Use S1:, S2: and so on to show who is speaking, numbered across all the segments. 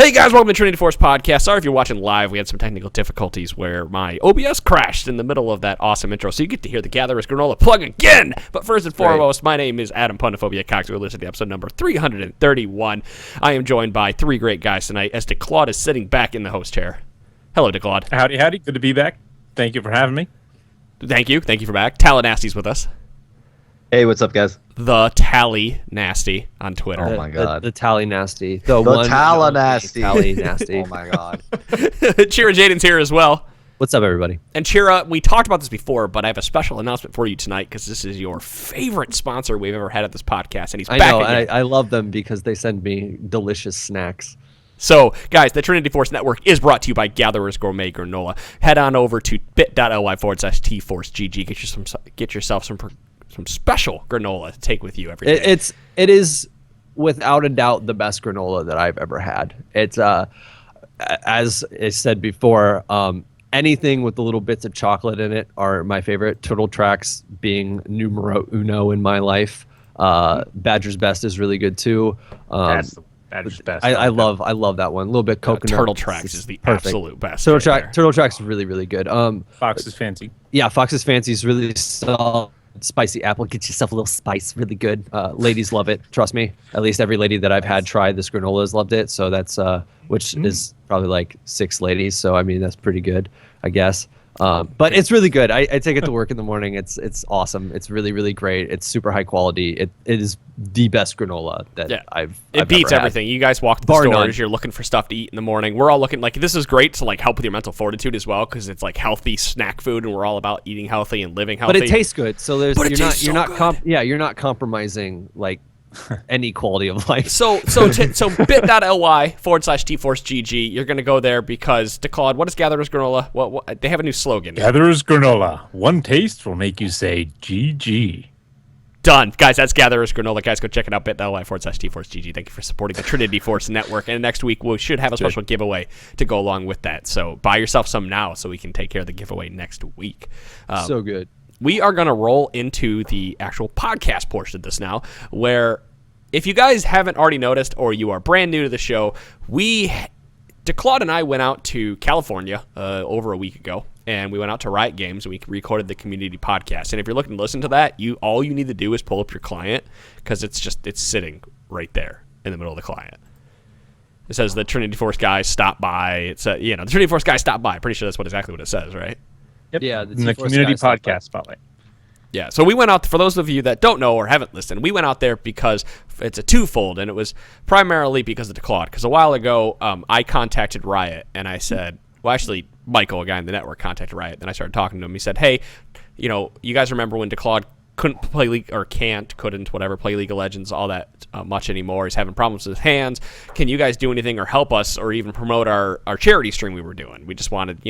S1: Hey guys, welcome to Trinity Force Podcast. Sorry if you're watching live. We had some technical difficulties where my OBS crashed in the middle of that awesome intro, so you get to hear the Gatherer's Granola plug again. But first and foremost, my name is Adam Pundophobia Cox. We're listening to episode number 331. I am joined by three great guys tonight as Claude is sitting back in the host chair. Hello, Claude.
S2: Howdy. Good to be back. Thank you for having me.
S1: Thank you for back. Talanasty's with us.
S3: Hey, what's up, guys?
S1: The Tally Nasty on Twitter.
S3: Oh my god.
S4: The Tally Nasty.
S3: The Tally Nasty.
S4: Tally Nasty.
S3: Oh my god.
S1: Chira Jaden's here as well.
S4: What's up, everybody?
S1: And Chira, we talked about this before, but I have a special announcement for you tonight because this is your favorite sponsor we've ever had at this podcast, and he's back again.
S4: I love them because they send me delicious snacks.
S1: So, guys, the Trinity Force Network is brought to you by Gatherer's Gourmet Granola. Head on over to bit.ly/tforcegg. Get yourself some special granola to take with you every day.
S4: It is without a doubt the best granola that I've ever had. It's as I said before, anything with the little bits of chocolate in it are my favorite. Turtle Tracks being numero uno in my life. Badger's Best is really good too.
S2: That's Badger's Best.
S4: I love that one. A little bit coconut.
S1: Turtle Tracks is the
S4: perfect.
S1: Absolute best.
S4: Turtle Tracks is really, really good.
S2: Fox's Fancy.
S4: Yeah, Fox's Fancy is really solid. Spicy apple, get yourself a little spice, really good. Ladies love it, trust me. At least every lady that I've had try this granola has loved it. So that's which is probably like 6 ladies. So I mean that's pretty good, I guess. But it's really good. I take it to work in the morning. It's awesome. It's really, really great. It's super high quality. It is the best granola that I've
S1: beats
S4: ever
S1: everything.
S4: had.
S1: You guys walk to the
S4: Bar
S1: stores,
S4: none.
S1: you're looking for stuff to eat in the morning. We're all looking like this is great to like help with your mental fortitude as well because it's like healthy snack food and we're all about eating healthy and living healthy.
S4: But it tastes good. So you're not compromising like any quality of life.
S1: So bit.ly/tforcegg. You're gonna go there because Claude, what is Gatherer's Granola? What they have a new slogan.
S2: Gatherer's Granola. One taste will make you say GG.
S1: Done. Guys, that's Gatherer's Granola. Guys, go check it out, bit.ly/tforcegg. Thank you for supporting the Trinity Force Network. And next week, we should have a special giveaway to go along with that. So buy yourself some now so we can take care of the giveaway next week.
S4: So good.
S1: We are going to roll into the actual podcast portion of this now, where if you guys haven't already noticed or you are brand new to the show, Claude and I went out to California over a week ago, and we went out to Riot Games, and we recorded the community podcast. And if you're looking to listen to that, all you need to do is pull up your client, because it's sitting right there in the middle of the client. It says the Trinity Force guys stopped by. It's the Trinity Force guys stopped by. Pretty sure that's exactly what it says, right?
S2: Yep.
S4: Yeah,
S2: the community podcast spotlight.
S1: Yeah, so we went out, for those of you that don't know or haven't listened, we went out there because it's a twofold, and it was primarily because of Claude. Because a while ago, I contacted Riot, and I said, well, actually, Michael, a guy in the network, contacted Riot. Then I started talking to him. He said, hey, you guys remember when Claude couldn't play League of Legends all that much anymore. He's having problems with his hands. Can you guys do anything or help us or even promote our charity stream we were doing? We just wanted,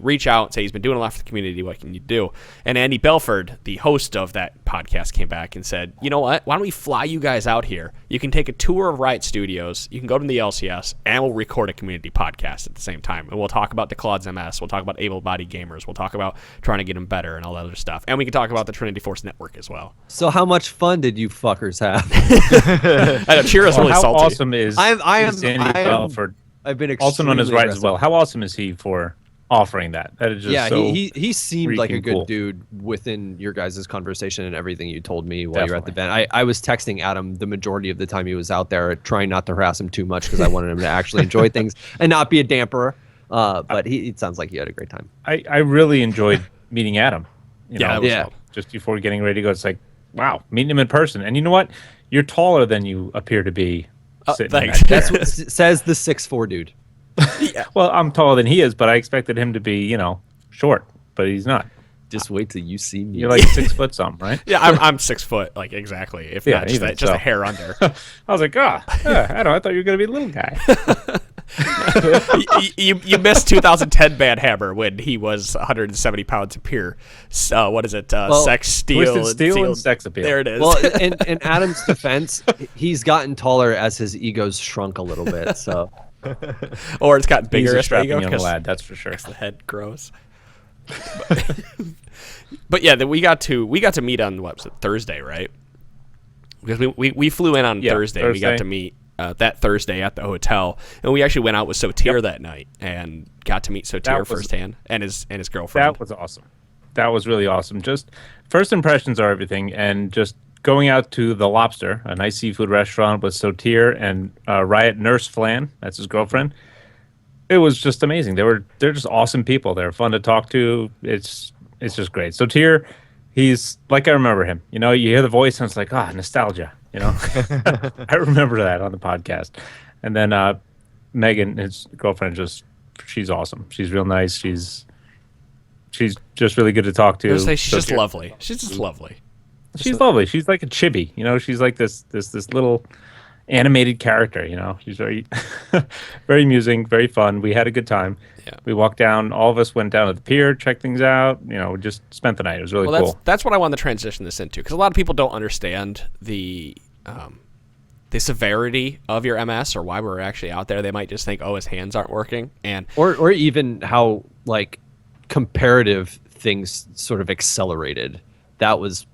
S1: reach out and say he's been doing a lot for the community. What can you do? And Andy Belford, the host of that podcast, came back and said, you know what? Why don't we fly you guys out here? You can take a tour of Riot Studios. You can go to the LCS and we'll record a community podcast at the same time. And we'll talk about the Claude's MS. We'll talk about able-bodied gamers. We'll talk about trying to get them better and all that other stuff. And we can talk about the Trinity Force Network as well.
S4: So how much fun did you fuckers have?
S1: I know, Chira's really
S2: how
S1: salty.
S2: Awesome is Andy Belford,
S4: I've been
S2: also known as Riot
S4: aggressive.
S2: as well. How awesome is he for offering that? That is just so
S4: he seemed like a good
S2: cool.
S4: dude within your guys' conversation and everything you told me while you're at the event. I was texting Adam the majority of the time he was out there, trying not to harass him too much because I wanted him to actually enjoy things and not be a damper. But it sounds like he had a great time.
S2: I really enjoyed meeting Adam.
S1: Yeah.
S2: Just before getting ready to go, it's like, wow, meeting him in person. And you know what? You're taller than you appear to be. Sitting in
S1: Thanks.
S2: that chair.
S4: That's what says the 6'4" dude.
S2: Well, I'm taller than he is, but I expected him to be, short, but he's not.
S4: Just wait till you see me.
S2: You're like 6 foot something, right?
S1: Yeah, I'm 6 foot, like exactly. If not, just a hair under.
S2: I was like, I thought you were going to be a little guy.
S1: you missed 2010 Bad Hammer when he was 170 pounds of pure. What is it? Sex, steel,
S2: Twisted Steel and Sex Appeal.
S1: There it is.
S4: Well, in Adam's defense, he's gotten taller as his ego's shrunk a little bit. So,
S1: or it's gotten
S2: He's
S1: bigger
S2: a
S1: as
S2: strapping
S1: ego
S2: young
S1: because
S2: lad, that's for sure.
S1: the head grows. But yeah, we got to meet on Thursday, right? Because we flew in on Thursday. We got to meet that Thursday at the hotel, and we actually went out with Sotir that night and got to meet Sotir firsthand and his girlfriend.
S2: That was awesome. That was really awesome. Just first impressions are everything, and just going out to the Lobster, a nice seafood restaurant with Sotir and Riot Nurse Flan, that's his girlfriend. It was just amazing. They're just awesome people. They're fun to talk to. It's just great. Sotir, he's like I remember him. You hear the voice and it's like, nostalgia. I remember that on the podcast. And then Megan, his girlfriend, she's awesome. She's real nice. She's just really good to talk to.
S1: She's just lovely. She's just lovely.
S2: She's lovely. She's like a chibi. She's like this little animated character. She's very very amusing, very fun. We had a good time.
S1: Yeah.
S2: We walked down. All of us went down to the pier, checked things out. We just spent the night. It was really cool.
S1: That's what I wanted to transition this into, because a lot of people don't understand the severity of your MS or why we're actually out there. They might just think, his hands aren't working, and
S4: or even how like comparative things sort of accelerated. That was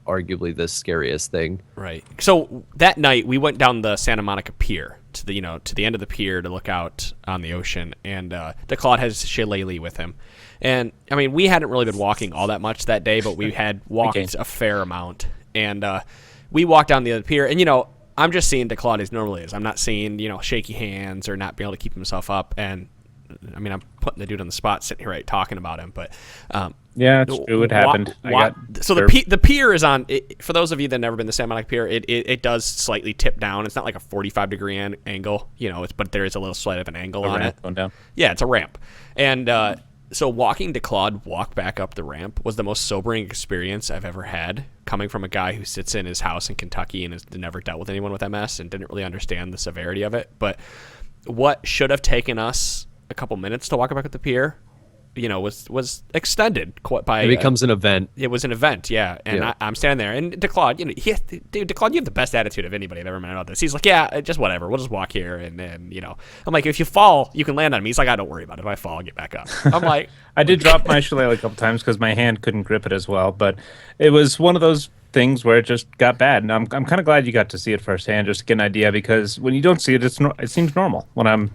S4: arguably the scariest thing.
S1: Right. So that night we went down the Santa Monica Pier to the end of the pier to look out on the ocean, and Claude has Shillelagh with him. And I mean, we hadn't really been walking all that much that day, but we had walked a fair amount. And we walked down the other pier, and I'm just seeing Claude as normally is. I'm not seeing shaky hands or not being able to keep himself up. And I mean, I'm putting the dude on the spot sitting here right talking about him, but
S2: yeah, it's true. It happened.
S1: So the pier is on. For those of you that have never been to Santa Monica Pier, it does slightly tip down. It's not like a 45-degree angle, but there is a little slight of an angle on it.
S2: Going down.
S1: Yeah, it's a ramp, and so walking Claude walk back up the ramp was the most sobering experience I've ever had. Coming from a guy who sits in his house in Kentucky and has never dealt with anyone with MS and didn't really understand the severity of it, but what should have taken us a couple minutes to walk back up the pier, was extended by.
S4: It becomes an event.
S1: It was an event, yeah. And
S4: Yeah.
S1: I'm standing there, and Claude, Claude, you have the best attitude of anybody I've ever met about this. He's like, yeah, just whatever. We'll just walk here, and then I'm like, if you fall, you can land on me. He's like, don't worry about it. If I fall, I'll get back up. I'm like,
S2: I did drop my shillelagh a couple times because my hand couldn't grip it as well, but it was one of those things where it just got bad, and I'm kind of glad you got to see it firsthand, just to get an idea, because when you don't see it, it seems normal. When I'm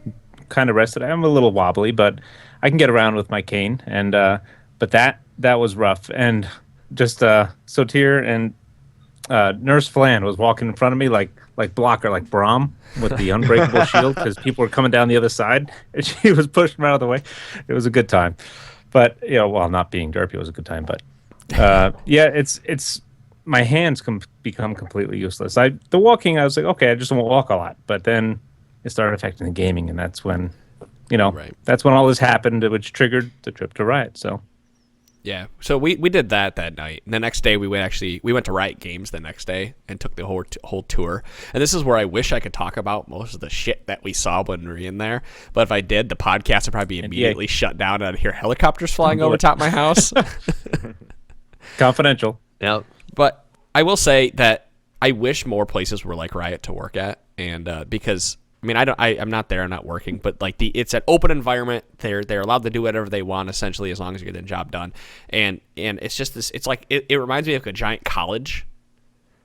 S2: kind of rested, I'm a little wobbly, but I can get around with my cane, and but that was rough. And just Sotir and Nurse Flan was walking in front of me like Blocker, like Brahm with the unbreakable shield, because people were coming down the other side, and she was pushing them out of the way. It was a good time, but not being derpy was a good time, but it's my hands become completely useless. The walking, I was like, okay, I just won't walk a lot, but then it started affecting the gaming, and that's when.
S1: Right.
S2: That's when all this happened, which triggered the trip to Riot. So,
S1: yeah. So we did that night. And the next day we went to Riot Games the next day and took the whole tour. And this is where I wish I could talk about most of the shit that we saw when we were in there. But if I did, the podcast would probably be immediately shut down, and I'd hear helicopters flying over top my house.
S2: Confidential.
S4: Yeah.
S1: But I will say that I wish more places were like Riot to work at, and because. I mean, I'm not there. I'm not working, but it's an open environment. They're allowed to do whatever they want, essentially, as long as you get the job done. And it's just this. It's like it reminds me of a giant college,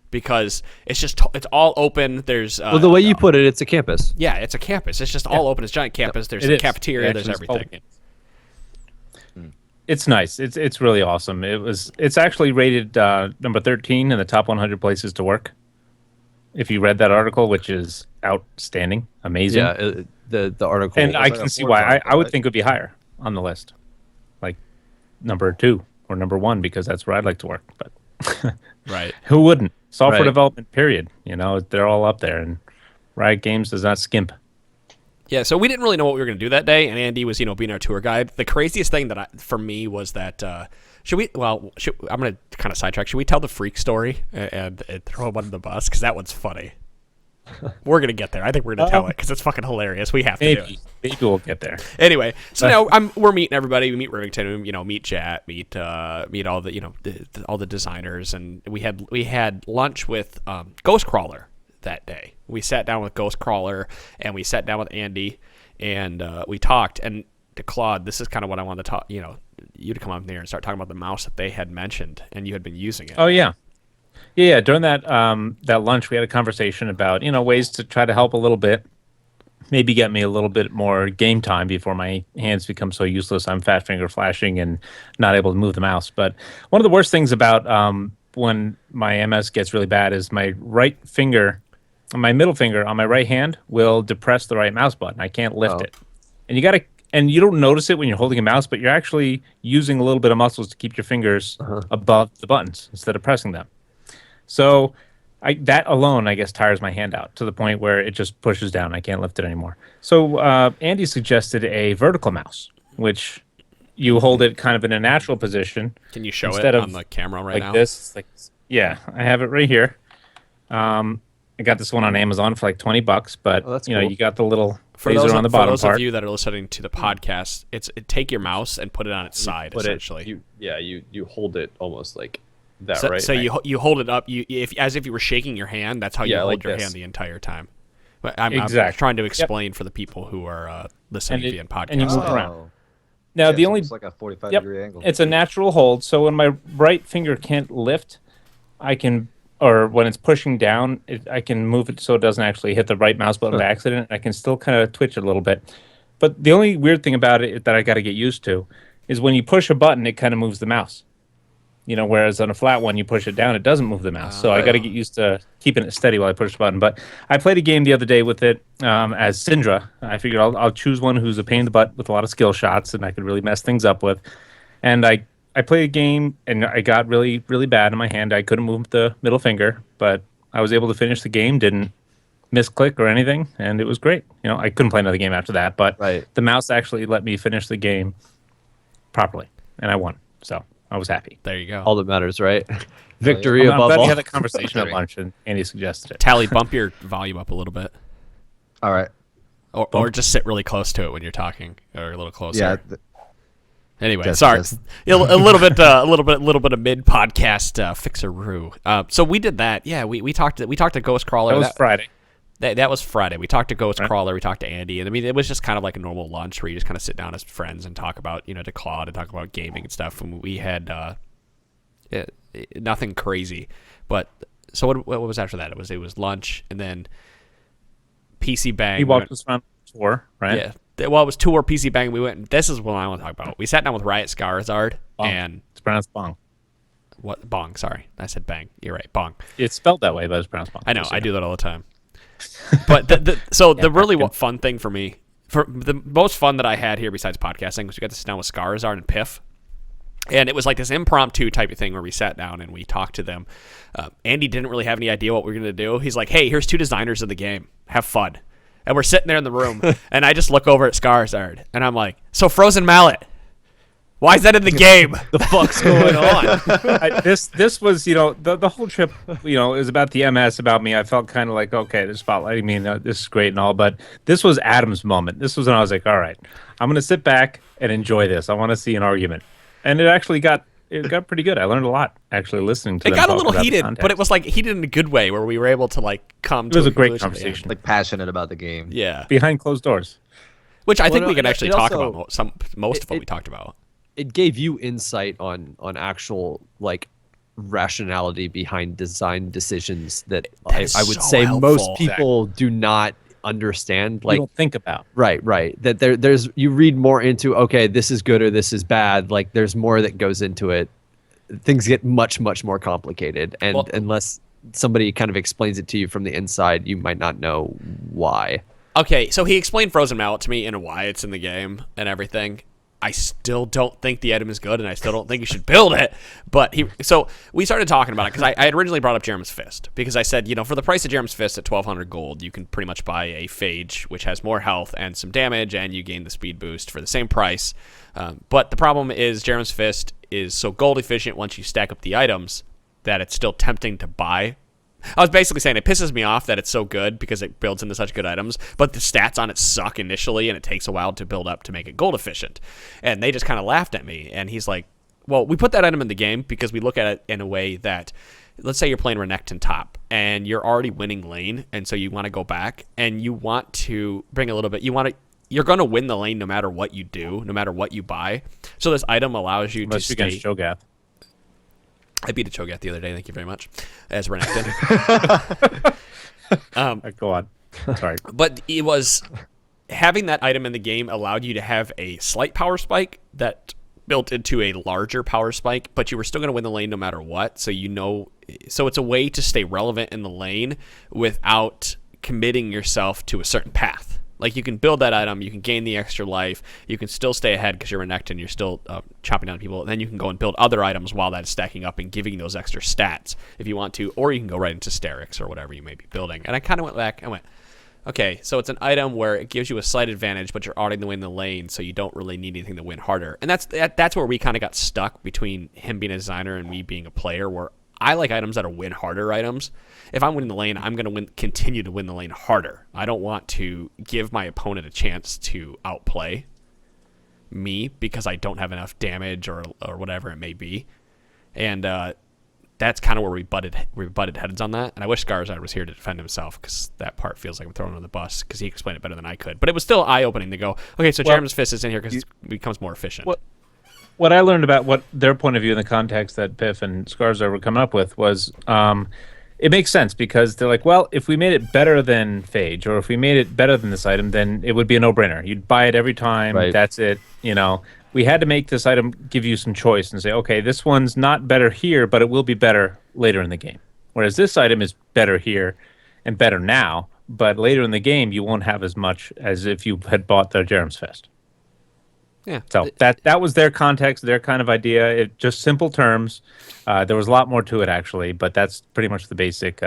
S1: because it's all open. There's
S4: The way you put it, it's a campus.
S1: Yeah, it's a campus. It's just all open. It's a giant campus. There's a cafeteria. There's everything.
S2: It's nice. It's really awesome. It's actually rated number 13 in the top 100 places to work. If you read that article, which is outstanding, amazing.
S4: Yeah, the article.
S2: And I can see why. I would think it would be higher on the list, like number 2 or number 1, because that's where I'd like to work. But
S1: Right.
S2: Who wouldn't? Software
S4: Right.
S2: development, period. They're all up there, and Riot Games does not skimp.
S1: Yeah, so we didn't really know what we were going to do that day, and Andy was, being our tour guide. The craziest thing for me was that I'm going to kind of sidetrack. Should we tell the freak story and throw him under the bus? Because that one's funny. We're going to get there. I think we're going to tell it because it's fucking hilarious. We have to do it.
S2: Maybe we'll get there.
S1: Anyway, so now we're meeting everybody. We meet Rivington, meet Chat, meet all the all the designers, and we had lunch with Ghostcrawler that day. We sat down with Ghostcrawler, and we sat down with Andy, and we talked. And to Claude, this is kind of what I wanted to talk. You to come up there and start talking about the mouse that they had mentioned, and you had been using it.
S2: Oh yeah, Yeah, during that lunch, we had a conversation about ways to try to help a little bit, maybe get me a little bit more game time before my hands become so useless. I'm fat finger flashing and not able to move the mouse. But one of the worst things about when my MS gets really bad is my right finger, my middle finger on my right hand will depress the right mouse button. I can't lift it, and you don't notice it when you're holding a mouse, but you're actually using a little bit of muscles to keep your fingers above the buttons instead of pressing them. So that alone, I guess, tires my hand out to the point where it just pushes down. I can't lift it anymore. So Andy suggested a vertical mouse, which you hold it kind of in a natural position.
S1: Can you show it
S2: instead
S1: on
S2: of
S1: the camera right
S2: like
S1: now?
S2: this. Yeah, I have it right here. I got this one on Amazon for like $20, but
S4: that's
S2: you know,
S4: cool.
S2: you got the little
S1: For
S2: laser
S1: those,
S2: on the
S1: for
S2: bottom
S1: those
S2: part.
S1: of you that are listening to the podcast, take your mouse and put it on its side, essentially.
S4: You hold it almost like that,
S1: So,
S4: right?
S1: so you hold it up, as if you were shaking your hand. That's how you
S4: Yeah,
S1: hold
S4: like
S1: your
S4: this.
S1: hand the entire time. But I'm
S2: Exactly.
S1: trying to explain for the people who are listening via podcast.
S2: and you move
S3: Oh.
S2: around. Now
S3: Yeah,
S2: the
S3: so
S2: only
S3: it's like a 45-degree angle.
S2: it's a natural hold. So when my right finger can't lift, I can, or when it's pushing down, I can move it so it doesn't actually hit the right mouse button by accident. I can still kind of twitch it a little bit. But the only weird thing about it that I got to get used to is when you push a button, it kind of moves the mouse. You know, whereas on a flat one, you push it down, it doesn't move the mouse. So I got to get used to keeping it steady while I push the button. But I played a game the other day with it as Syndra. I figured I'll choose one who's a pain in the butt with a lot of skill shots and I could really mess things up with. And I played a game and I got really, really bad in my hand. I couldn't move the middle finger, but I was able to finish the game, didn't misclick or anything, and it was great. You know, I couldn't play another game after that, but the mouse actually let me finish the game properly, and I won. So I was happy.
S1: There you go.
S4: all that matters, right? Victory
S2: I'm
S4: above
S2: glad we
S4: all.
S2: had that conversation at lunch, and Andy suggested it.
S1: Tally, bump your volume up a little bit,
S3: All right.
S1: or just sit really close to it when you're talking, or a little closer.
S3: Yeah.
S1: Anyway,
S3: Test,
S1: sorry,
S3: test.
S1: a little bit of mid podcast fixeroo. So we did that. Yeah, we talked to Ghost Crawler.
S2: That was Friday.
S1: That was Friday. We talked to Ghost Crawler. We talked to Andy, and I mean, it was just kind of like a normal lunch where you just kind of sit down as friends and talk about, to Claude and talk about gaming and stuff. And we had nothing crazy, but so what was after that? It was lunch and then PC Bang.
S2: He walked us around the tour, right?
S1: Yeah. Well, it was tour PC Bang. We went. This is what I want to talk about. We sat down with Riot Scarizard and
S2: It's pronounced Bong.
S1: what Bong. Sorry, I said Bang. You're right, Bong.
S2: It's spelled that way, but it's pronounced Bong.
S1: I know.
S2: Just so
S1: I
S2: you
S1: do that all the time. But the really fun thing for me, for the most fun that I had here besides podcasting, was we got to sit down with Scarizard and Piff. And it was like this impromptu type of thing where we sat down and we talked to them. Andy didn't really have any idea what we were going to do. He's like, hey, here's two designers of the game. Have fun. And we're sitting there in the room, and I just look over at Scarizard, and I'm like, so Frozen Mallet, why is that in the game?
S4: The fuck's going on?
S2: this was, the whole trip, is about the MS, about me. I felt kind of like, okay, they're spotlighting me, and this is great and all, but this was Adam's moment. This was when I was like, all right, I'm going to sit back and enjoy this. I want to see an argument. And it actually got pretty good. I learned a lot actually listening to
S1: It
S2: them
S1: got a
S2: talk
S1: little
S2: about the
S1: heated,
S2: context.
S1: but it was like heated in a good way where we were able to like come to
S2: was a great
S1: conclusion at the end.
S2: conversation.
S3: Like passionate about the game.
S1: Yeah.
S2: Behind closed doors.
S1: Which I think
S4: no,
S1: we can
S4: it
S1: actually talk
S4: also-
S1: about most of what
S4: it-
S1: we talked about.
S4: It gave you insight on actual like rationality behind design decisions that I
S1: is
S4: would
S1: so
S4: say
S1: helpful.
S4: most people do not understand.
S2: You
S4: Like
S2: don't think about.
S4: right. That there's you read more into, okay, this is good or this is bad. Like there's more that goes into it. Things get much more complicated, and
S1: Well-
S4: unless somebody kind of explains it to you from the inside, you might not know why.
S1: Okay, so he explained Frozen Mallet to me and why it's in the game and everything. I still don't think the item is good, and I still don't think you should build it. But so we started talking about it because I had originally brought up Jerem's Fist because I said, for the price of Jerem's Fist at 1,200 gold, you can pretty much buy a Phage, which has more health and some damage, and you gain the speed boost for the same price. But the problem is Jerem's Fist is so gold efficient once you stack up the items that it's still tempting to buy. I was basically saying it pisses me off that it's so good because it builds into such good items, but the stats on it suck initially, and it takes a while to build up to make it gold efficient. And they just kind of laughed at me, and he's like, well, we put that item in the game because we look at it in a way that, let's say you're playing Renekton top, and you're already winning lane, and so you want to go back, and you want to bring a little bit, you're going to win the lane no matter what you do, no matter what you buy. So this item allows you
S2: Unless
S1: to
S2: you're against
S1: stay...
S2: Shogath.
S1: I beat a Cho'Gath the other day. Thank you very much. As Renekton.
S2: Go on. Sorry.
S1: But it was having that item in the game allowed you to have a slight power spike that built into a larger power spike, but you were still going to win the lane no matter what. So so it's a way to stay relevant in the lane without committing yourself to a certain path. Like, you can build that item, you can gain the extra life, you can still stay ahead because you're Renekton, you're still chopping down people, and then you can go and build other items while that's stacking up and giving you those extra stats if you want to, or you can go right into Sterix or whatever you may be building. And I kind of went back and went, okay, so it's an item where it gives you a slight advantage, but you're already in the lane, so you don't really need anything to win harder. And that's where we kind of got stuck between him being a designer and me being a player, where I like items that are win harder items. If I'm winning the lane, I'm going to continue to win the lane harder. I don't want to give my opponent a chance to outplay me because I don't have enough damage or whatever it may be. And that's kind of where we butted heads on that. And I wish Skarzard was here to defend himself, because that part feels like I'm throwing him on the bus because he explained it better than I could. But it was still eye-opening to go, okay, so Jerem's Fist is in here because it becomes more efficient.
S2: What I learned about what their point of view in the context that Piff and Skarzard were coming up with was it makes sense, because they're like, well, if we made it better than Phage, or if we made it better than this item, then it would be a no-brainer. You'd buy it every time. Right. That's it. We had to make this item give you some choice and say, okay, this one's not better here, but it will be better later in the game. Whereas this item is better here and better now, but later in the game you won't have as much as if you had bought the Jerem's Fist.
S1: Yeah.
S2: So that was their context, their kind of idea. It just simple terms. There was a lot more to it, actually, but that's pretty much the basic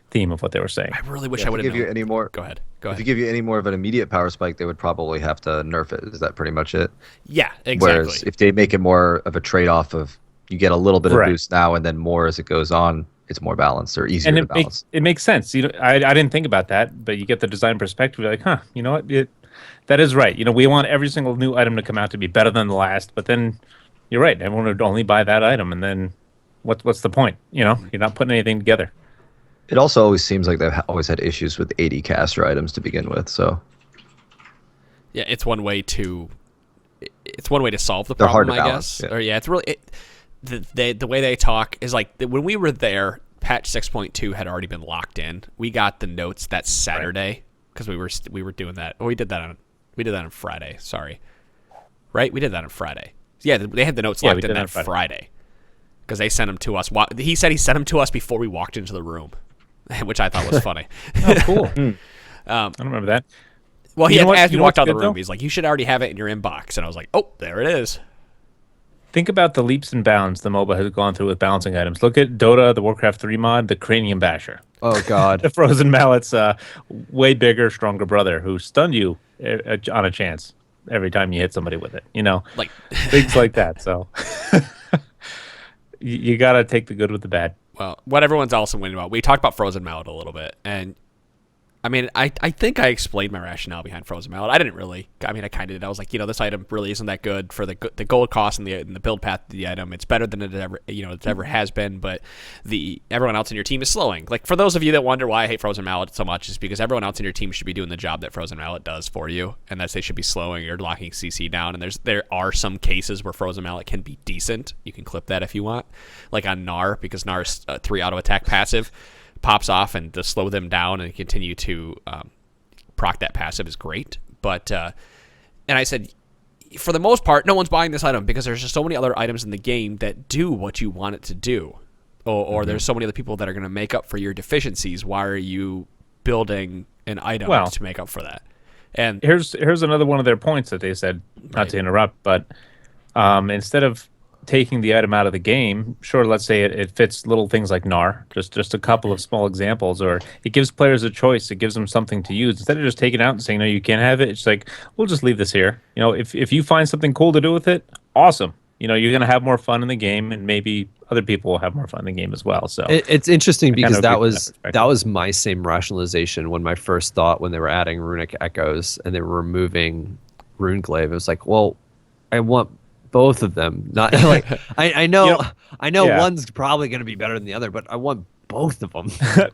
S2: theme of what they were saying.
S1: I really wish I would have
S3: give you any more.
S1: Go ahead.
S3: If you give you any more of an immediate power spike, they would probably have to nerf it. Is that pretty much it?
S1: Yeah, exactly.
S3: Whereas if they make it more of a trade-off of you get a little bit of boost now and then more as it goes on, it's more balanced or easier to balance.
S2: It makes sense. I didn't think about that, but you get the design perspective. You're like, huh, you know what? That is right. We want every single new item to come out to be better than the last, but then you're right. Everyone would only buy that item, and then what's the point? You're not putting anything together.
S3: It also always seems like they've always had issues with 80 caster items to begin with. So
S1: yeah, it's one way to solve the
S3: They're
S1: problem,
S3: hard to
S1: I
S3: balance,
S1: guess. Or it's really the way they talk is like when we were there, patch 6.2 had already been locked in. We got the notes that Saturday because we were doing that. Oh, we did that on Friday. Sorry, right? We did that on Friday. Yeah, they had the notes locked in that Friday because they sent them to us. He said he sent them to us before we walked into the room, which I thought was funny.
S2: Oh, cool. I don't remember that.
S1: Well, as we walked out of the room, he's like, you should already have it in your inbox. And I was like, oh, there it is.
S2: Think about the leaps and bounds the MOBA has gone through with balancing items. Look at Dota, the Warcraft 3 mod, the Cranium Basher.
S4: Oh, God.
S2: The Frozen Mallet's way bigger, stronger brother who stunned you on a chance every time you hit somebody with it. Like things like that. So you got to take the good with the bad.
S1: Well, what everyone's also winning about, we talked about Frozen Mallet a little bit, and I mean, I think I explained my rationale behind Frozen Mallet. I didn't really. I mean, I kind of did. I was like, this item really isn't that good for the gold cost and the build path of the item. It's better than it ever has been, but everyone else in your team is slowing. Like, for those of you that wonder why I hate Frozen Mallet so much, is because everyone else in your team should be doing the job that Frozen Mallet does for you, and that's they should be slowing or locking CC down. And there are some cases where Frozen Mallet can be decent. You can clip that if you want, like on Gnar, because Gnar's 3 auto attack passive pops off, and to slow them down and continue to proc that passive is great. But and I said, for the most part, no one's buying this item because there's just so many other items in the game that do what you want it to do, or there's so many other people that are going to make up for your deficiencies. Why are you building an item to make up for that? And
S2: here's another one of their points that they said, not to interrupt, but instead of taking the item out of the game, sure, let's say it fits little things like Gnar, just a couple of small examples, or it gives players a choice, it gives them something to use. Instead of just taking it out and saying, no, you can't have it, it's like, we'll just leave this here. If you find something cool to do with it, awesome. You're going to have more fun in the game, and maybe other people will have more fun in the game as well. So
S4: it's interesting because that was my same rationalization when my first thought when they were adding runic echoes and they were removing Runeglaive. It was like, well, I want both of them. Not like I know one's probably going to be better than the other, but I want both of them.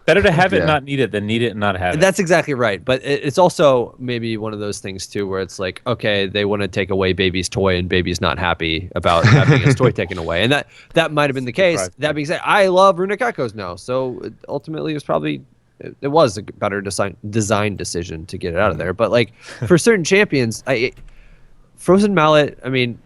S2: Better to have it
S3: Yeah.
S2: not need it than need it and not have it.
S4: That's exactly right. But it's also maybe one of those things too, where it's like, okay, they want to take away baby's toy, and baby's not happy about having his toy taken away, and that might have been the case.
S2: Surprise.
S4: That being said, I love Runic Echoes now, so ultimately it was probably it was a better design decision to get it out of there. But like for certain champions, Frozen Mallet, I mean,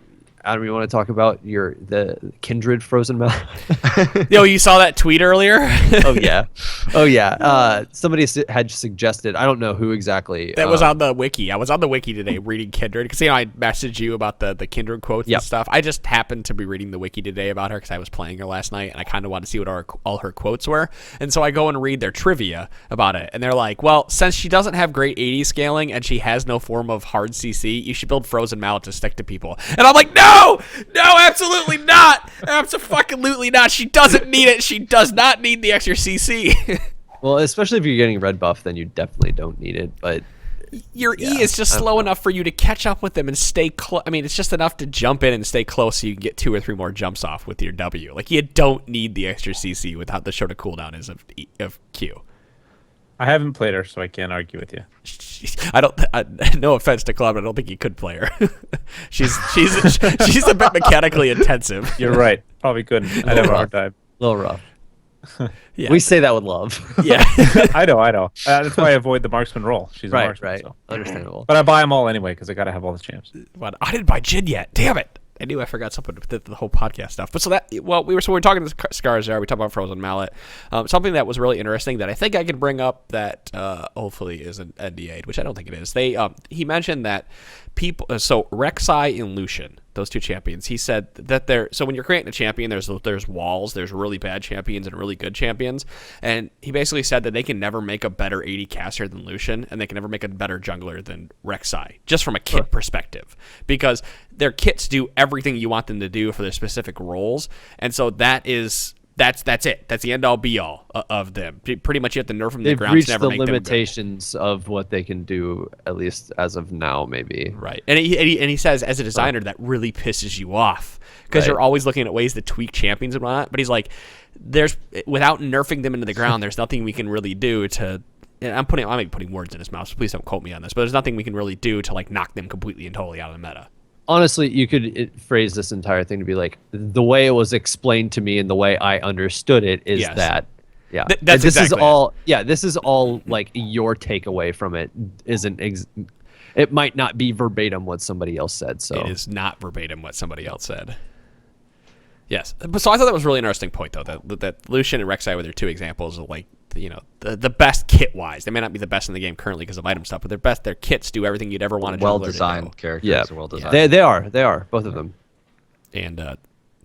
S4: Adam, you want to talk about the Kindred Frozen Mallet?
S1: Yo, you saw that tweet earlier?
S4: Oh yeah. Somebody had suggested, I don't know who exactly.
S1: That was on the wiki. I was on the wiki today reading Kindred because I messaged you about the Kindred quotes and stuff. I just happened to be reading the wiki today about her because I was playing her last night and I kind of wanted to see what all her quotes were. And so I go and read their trivia about it, and they're like, "Well, since she doesn't have great 80 scaling and she has no form of hard CC, you should build Frozen Mallet to stick to people." And I'm like, "No, absolutely not, absolutely not. She doesn't need it. She does not need the extra CC."
S4: Well, especially if you're getting red buff, then you definitely don't need it. But
S1: your E is just slow enough for you to catch up with them and stay close. I mean, it's just enough to jump in and stay close so you can get 2 or 3 more jumps off with your W. Like, you don't need the extra CC without the shorter cooldown is of Q.
S2: I haven't played her, so I can't argue with you.
S1: No offense to Claude, but I don't think you could play her. she's a bit mechanically intensive.
S2: You're right. Probably couldn't. I'd have a hard time.
S4: a little rough.
S1: Yeah.
S4: We say that with love.
S1: Yeah.
S2: I know. That's why I avoid the marksman role. She's a
S4: right,
S2: marksman.
S4: right.
S2: So.
S4: Understandable.
S2: But I buy them all anyway because I got to have all the champs.
S1: But I didn't buy Jin yet. Damn it. I knew I forgot something with the whole podcast stuff. But we were talking to Scars there. We talked about Frozen Mallet. Something that was really interesting that I think I could bring up that hopefully isn't NDA'd, which I don't think it is. He mentioned that people, so Rek'Sai and Lucian, those 2 champions, he said that so when you're creating a champion, there's walls, there's really bad champions and really good champions. And he basically said that they can never make a better 80 caster than Lucian, and they can never make a better jungler than Rek'Sai, just from a kit perspective, because their kits do everything you want them to do for their specific roles. And so that's it. That's the end all be all of them. Pretty much you have to nerf them to the ground.
S4: They've reached
S1: never
S4: the
S1: make them good.
S4: limitations of what they can do, at least as of now, maybe.
S1: Right. And he says, as a designer, that really pisses you off because
S4: Right.
S1: you're always looking at ways to tweak champions and whatnot. But he's like, without nerfing them into the ground, there's nothing we can really do to. And I might be putting words in his mouth, so please don't quote me on this. But there's nothing we can really do to like knock them completely and totally out of the meta.
S4: Honestly, you could phrase this entire thing to be like, the way it was explained to me and the way I understood it is
S1: Yes.
S4: that, yeah.
S1: That's
S4: this
S1: exactly
S4: is all, yeah, this is all like your takeaway from it isn't, it might not be verbatim what somebody else said. So
S1: It is not verbatim what somebody else said. Yes. But so I thought that was a really interesting point, though, that Lucian and Rek'Sai were their 2 examples of like, the best kit wise. They may not be the best in the game currently because of item stuff, but their kits do everything you'd ever want a jungler
S3: Well
S1: to
S3: designed
S1: do.
S3: characters.
S4: yeah,
S3: Are well designed.
S4: they are both of them.
S1: And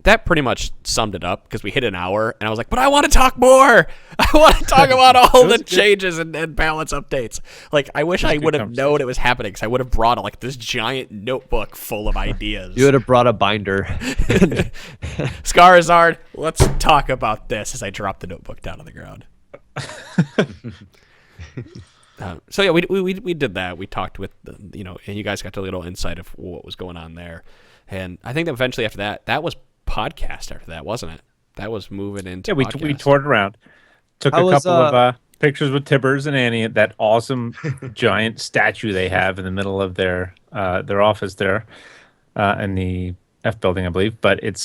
S1: that pretty much summed it up because we hit an hour, and I was like, but I want to talk more. I want to talk about all the changes and balance updates. Like, I wish I would have known it was happening because I would have brought like this giant notebook full of ideas.
S4: You would have brought a binder.
S1: Skarazard, let's talk about this as I drop the notebook down on the ground. So yeah, we did that. We talked with and you guys got a little insight of what was going on there, and I think that eventually after that was podcast. After that, wasn't it? That was moving into
S2: we
S1: podcast.
S2: toured around, took
S4: How
S2: a
S4: was,
S2: couple of pictures with Tibbers and Annie, that awesome giant statue they have in the middle of their office there in the F building, I believe. But it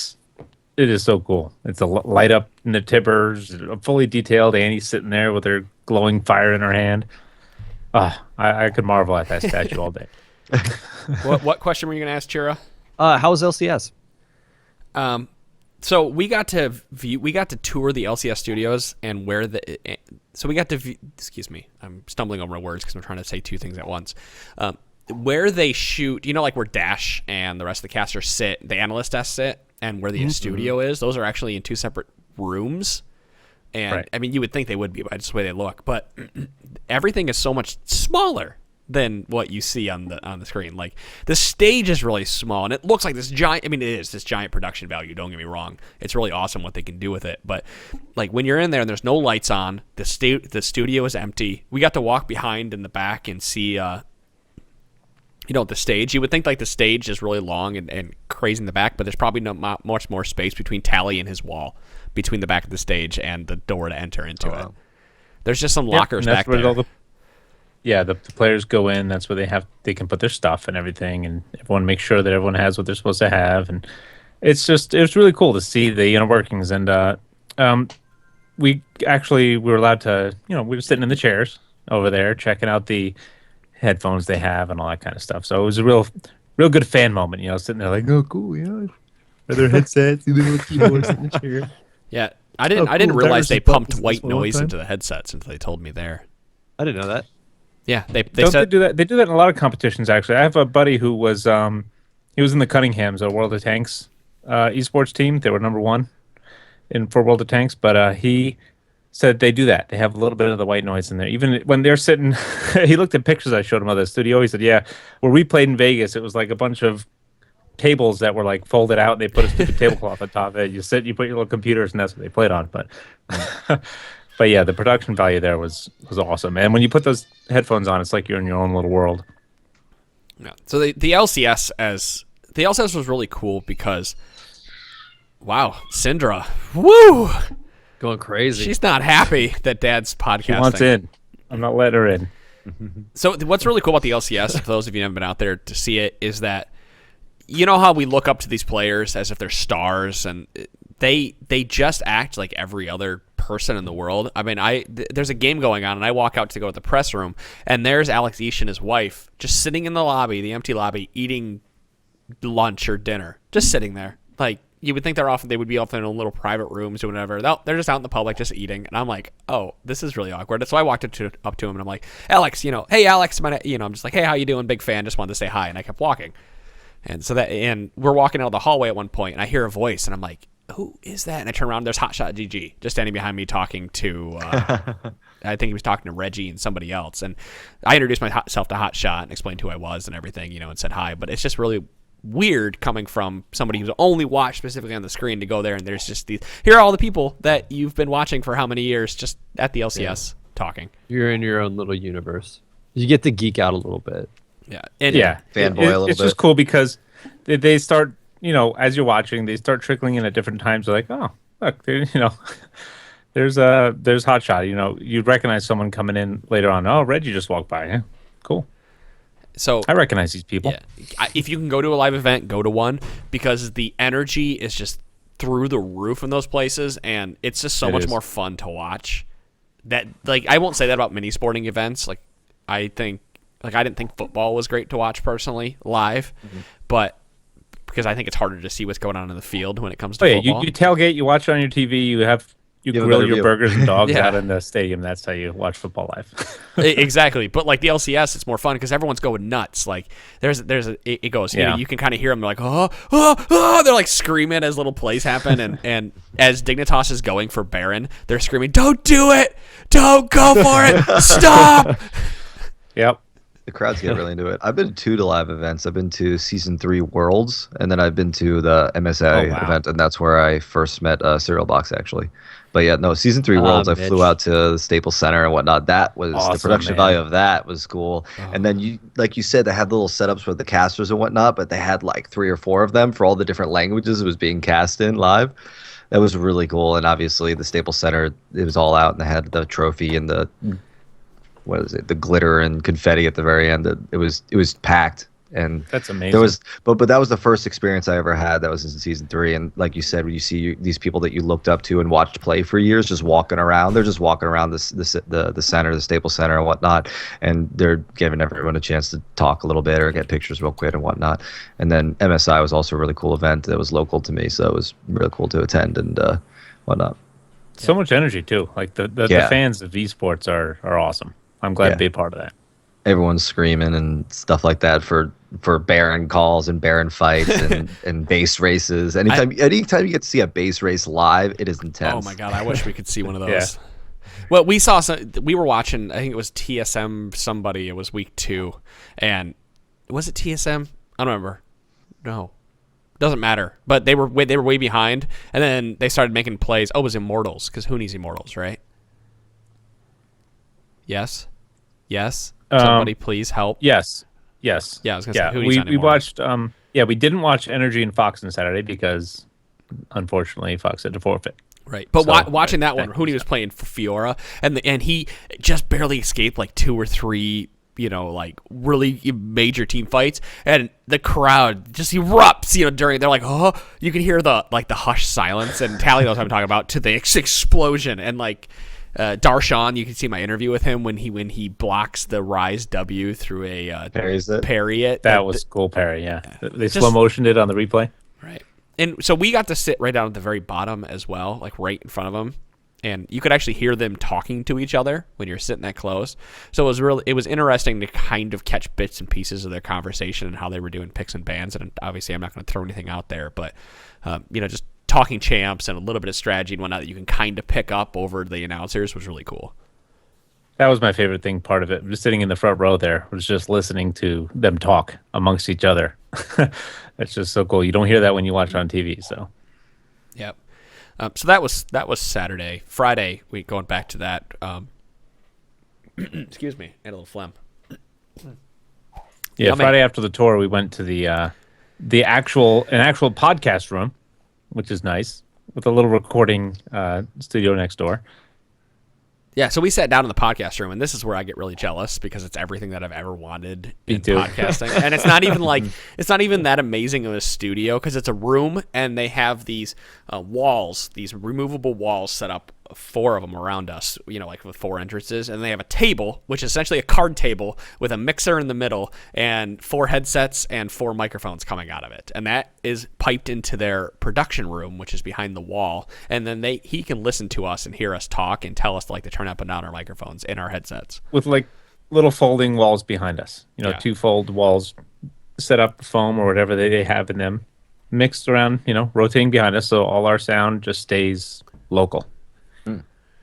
S2: is so cool. It's a light up in the Tibbers, fully detailed. Annie sitting there with her glowing fire in her hand. I could marvel at that statue all day.
S1: What question were you going to ask, Chira?
S4: How's LCS?
S1: So we got to tour the LCS studios and excuse me, I'm stumbling over my words because I'm trying to say 2 things at once. Where they shoot, like where Dash and the rest of the casters sit, the analyst desks sit, and where the studio is, those are actually in 2 separate rooms. And
S2: right.
S1: I mean, you would think they would be by just the way they look, but everything is so much smaller than what you see on the screen. Like, the stage is really small, and it looks like this giant. I mean, it is this giant production value. Don't get me wrong; it's really awesome what they can do with it. But like when you're in there and there's no lights on, the studio is empty. We got to walk behind in the back and see the stage. You would think like the stage is really long and crazy in the back, but there's probably not much more space between Tally and his wall, between the back of the stage and the door to enter into it. There's just some lockers back there.
S2: The players go in. That's where they can put their stuff and everything, and everyone makes sure that everyone has what they're supposed to have. And it's really cool to see the inner workings. And we were allowed to, we were sitting in the chairs over there checking out the headphones they have and all that kind of stuff. So it was a real good fan moment, sitting there like, oh, cool, are there headsets, the little keyboards in the chair.
S1: Yeah, I didn't realize they pumped white noise into the headsets until they told me there.
S4: I didn't know that.
S1: Yeah, they
S2: do that. They do that in a lot of competitions. Actually, I have a buddy who was he was in the Cunninghams, a World of Tanks esports team. They were number 1 for World of Tanks, but he said they do that. They have a little bit of the white noise in there. Even when they're sitting, he looked at pictures I showed him of the studio. He said, yeah, where we played in Vegas, it was like a bunch of tables that were like folded out and they put a stupid tablecloth on top of it. You put your little computers, and that's what they played on. But but yeah, the production value there was awesome. And when you put those headphones on, it's like you're in your own little world.
S1: Yeah. So the LCS was really cool because, wow, Syndra, woo,
S4: going crazy.
S1: She's not happy that Dad's podcasting.
S2: She wants in. I'm not letting her in.
S1: So what's really cool about the LCS, for those of you who haven't been out there to see it, is that you know how we look up to these players as if they're stars, and they just act like every other person in the world. I mean, there's a game going on, and I walk out to go to the press room, and there's Alex Ish and his wife just sitting in the lobby, the empty lobby, eating lunch or dinner, just sitting there. Like, you would think they would be off in their own little private rooms or whatever. They're just out in the public just eating, and I'm like, oh, this is really awkward. So I walked up to him, and I'm like, Alex, hey, Alex, I'm just like, hey, how you doing? Big fan, just wanted to say hi, and I kept walking. And we're walking out of the hallway at one point, and I hear a voice, and I'm like, who is that? And I turn around, there's Hotshot GG just standing behind me talking to, I think he was talking to Reggie and somebody else. And I introduced myself to Hotshot and explained who I was and everything, and said hi. But it's just really weird coming from somebody who's only watched specifically on the screen to go there, and there's just here are all the people that you've been watching for how many years just at the LCS talking.
S4: You're in your own little universe. You get to geek out a little bit.
S1: Yeah.
S3: Fanboy a little bit.
S2: It's just cool because they start, as you're watching, they start trickling in at different times. They're like, oh, look, there's Hotshot. You'd recognize someone coming in later on. Oh, Reggie just walked by. Yeah, cool.
S1: So
S2: I recognize these people.
S1: Yeah. If you can go to a live event, go to one, because the energy is just through the roof in those places, and it's just so much more fun to watch. That, like, I won't say that about mini sporting events. Like, I didn't think football was great to watch personally live, but because I think it's harder to see what's going on in the field when it comes to football.
S2: You tailgate, you watch it on your TV, you grill your burgers and dogs out in the stadium. That's how you watch football live.
S1: Exactly. But like the LCS, it's more fun because everyone's going nuts. Like it goes, you can kind of hear them like, oh, they're like screaming as little plays happen. And as Dignitas is going for Baron, they're screaming, don't do it. Don't go for it. Stop.
S2: Yep.
S3: The crowds get really into it. I've been to 2 live events. I've been to Season 3 Worlds, and then I've been to the MSA event, and that's where I first met Serial Box, actually. But yeah, no, Season 3 Worlds, I flew out to the Staples Center and whatnot. That was awesome, the production value of that was cool. And then like you said, they had little setups for the casters and whatnot, but they had like 3 or 4 of them for all the different languages it was being cast in live. That was really cool. And obviously the Staples Center, it was all out, and they had the trophy and the the glitter and confetti at the very end. It was packed. And
S2: that's amazing.
S3: There was, but that was the first experience I ever had. That was in Season 3, and like you said, when you see these people that you looked up to and watched play for years, just walking around. They're just walking around the center, the Staples Center, and whatnot, and they're giving everyone a chance to talk a little bit or get pictures real quick and whatnot. And then MSI was also a really cool event that was local to me, so it was really cool to attend and whatnot.
S2: So much energy too. Like the fans of esports are awesome. I'm glad to be a part of that.
S3: Everyone's screaming and stuff like that for Baron calls and Baron fights and base races. Anytime you get to see a base race live, it is intense.
S1: Oh my god, I wish we could see one of those. Yeah. Well, we were watching, I think it was TSM somebody, it was week 2, and was it TSM? I don't remember. No. Doesn't matter. But they were way behind, and then they started making plays. Oh, it was Immortals, because who needs Immortals, right? Yes? Somebody please help.
S2: Yes. Yes.
S1: Yeah, I was gonna say Hooties
S2: we
S1: Sunday morning.
S2: watched. We didn't watch Energy and Fox on Saturday because, unfortunately, Fox had to forfeit.
S1: Right, but
S2: So,
S1: watching that one,
S2: that
S1: Hootie was playing for Fiora, and he just barely escaped like 2 or 3, like really major team fights, and the crowd just erupts, during. They're like, oh, you can hear the hushed silence, and Tally knows what I'm talking about, to the explosion, and like Darshan, you can see my interview with him when he blocks the Rise W through a parry it.
S2: That was cool parry, yeah. They slow motioned it on the replay.
S1: Right. And so we got to sit right down at the very bottom as well, like right in front of them. And you could actually hear them talking to each other when you're sitting that close. So it was interesting to kind of catch bits and pieces of their conversation and how they were doing picks and bans. And obviously I'm not going to throw anything out there, but just talking champs and a little bit of strategy and whatnot that you can kind of pick up over the announcers was really cool.
S2: That was my favorite thing, part of it. Just sitting in the front row there was just listening to them talk amongst each other. That's just so cool. You don't hear that when you watch it on TV. So,
S1: yep. So that was Saturday. Friday, going back to that. Excuse me, I had a little phlegm.
S2: Yeah, Friday after the tour, we went to the actual podcast room, which is nice, with a little recording studio next door.
S1: Yeah, so we sat down in the podcast room, and this is where I get really jealous because it's everything that I've ever wanted in podcasting. And it's not even that amazing of a studio because it's a room, and they have these walls, these removable walls set up, 4 of them around us, like with 4 entrances, and they have a table, which is essentially a card table with a mixer in the middle and 4 headsets and 4 microphones coming out of it, and that is piped into their production room, which is behind the wall, and then he can listen to us and hear us talk and tell us to turn up and down our microphones in our headsets
S2: with like little folding walls behind us, 2 fold walls set up foam or whatever they have in them, mixed around, rotating behind us, so all our sound just stays local.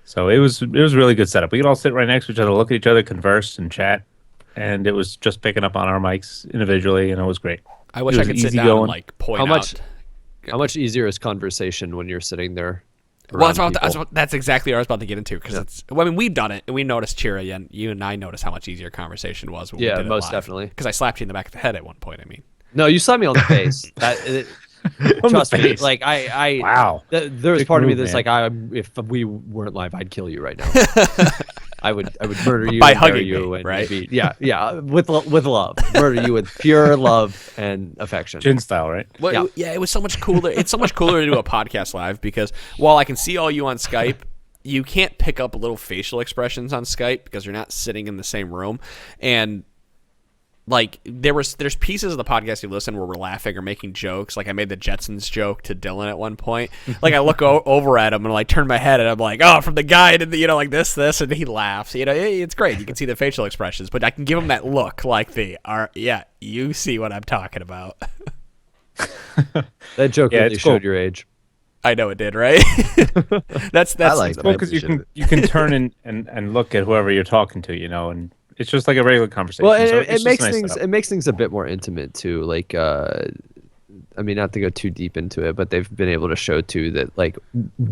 S2: So it was really good setup. We could all sit right next to each other, look at each other, converse and chat, and it was just picking up on our mics individually, and it was great.
S1: I wish I could sit down and point out.
S4: How much easier is conversation when you're sitting there?
S1: Well, that's exactly what I was about to get into because we've done it and we noticed, Chira, and you and I noticed how much easier conversation was. When we did it
S4: most
S1: live.
S4: Definitely.
S1: Because I slapped you in the back of the head at one point. I mean,
S4: no, you slapped me on the face. Trust me, like
S2: wow.
S4: There was part of me that's like, if we weren't live, I'd kill you right now. I would murder you
S1: by hugging you,
S4: and
S1: right?
S4: With love, murder you with pure love and affection,
S2: Jin style, right?
S1: Well, yeah, it was so much cooler. It's so much cooler to do a podcast live because while I can see all you on Skype, you can't pick up little facial expressions on Skype because you're not sitting in the same room, and like there's pieces of the podcast you listen where we're laughing or making jokes. Like I made the Jetsons joke to Dylan at one point. Like I look over at him and like turn my head and I'm like, oh, from the guy to the, like this, and he laughs. It's great. You can see the facial expressions, but I can give him that look like you see what I'm talking about.
S4: That joke really showed your age.
S1: I know it did, right? that's
S3: I like
S2: cool because you can turn and look at whoever you're talking to, and it's just like a regular conversation.
S4: Well,
S2: so
S4: it makes things a bit more intimate too. Like, I mean, not to go too deep into it, but they've been able to show too that like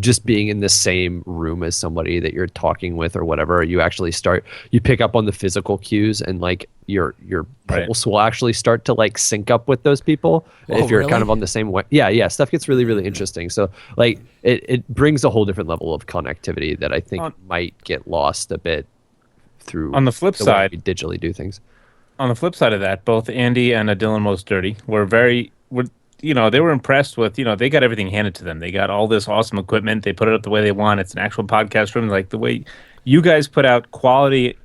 S4: just being in the same room as somebody that you're talking with or whatever, you pick up on the physical cues and like your pulse will actually start to like sync up with those people if you're kind of on the same way. Yeah, stuff gets really, really interesting. So like it brings a whole different level of connectivity that I think might get lost a bit through
S2: on the flip side
S4: we digitally do things.
S2: On the flip side of that, both Andy and Dylan Most Dirty they were impressed with, they got everything handed to them. They got all this awesome equipment. They put it up the way they want. It's an actual podcast room. Like the way you guys put out quality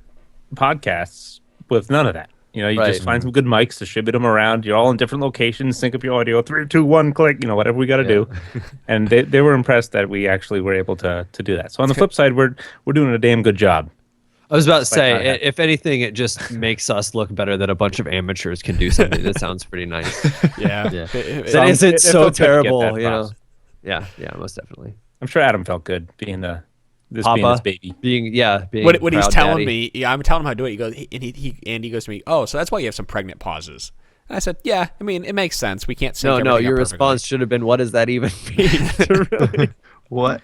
S2: podcasts with none of that. Just find some good mics, distribute them around. You're all in different locations, sync up your audio, 3, 2, 1, click, whatever we got to do. And they were impressed that we actually were able to do that. So on the flip side, we're doing a damn good job.
S4: I was about to say, if anything, it just makes us look better that a bunch of amateurs can do something that sounds pretty nice.
S1: Yeah.
S4: That isn't so terrible, Yeah, most definitely.
S2: I'm sure Adam felt good being his baby.
S4: Being
S1: when he's telling
S4: daddy.
S1: me, I'm telling him how to do it. He goes, and he goes to me, oh, so that's why you have some pregnant pauses. And I said, yeah, I mean, it makes sense. We can't sync
S4: No, your response should have been, what does that even mean?
S3: What?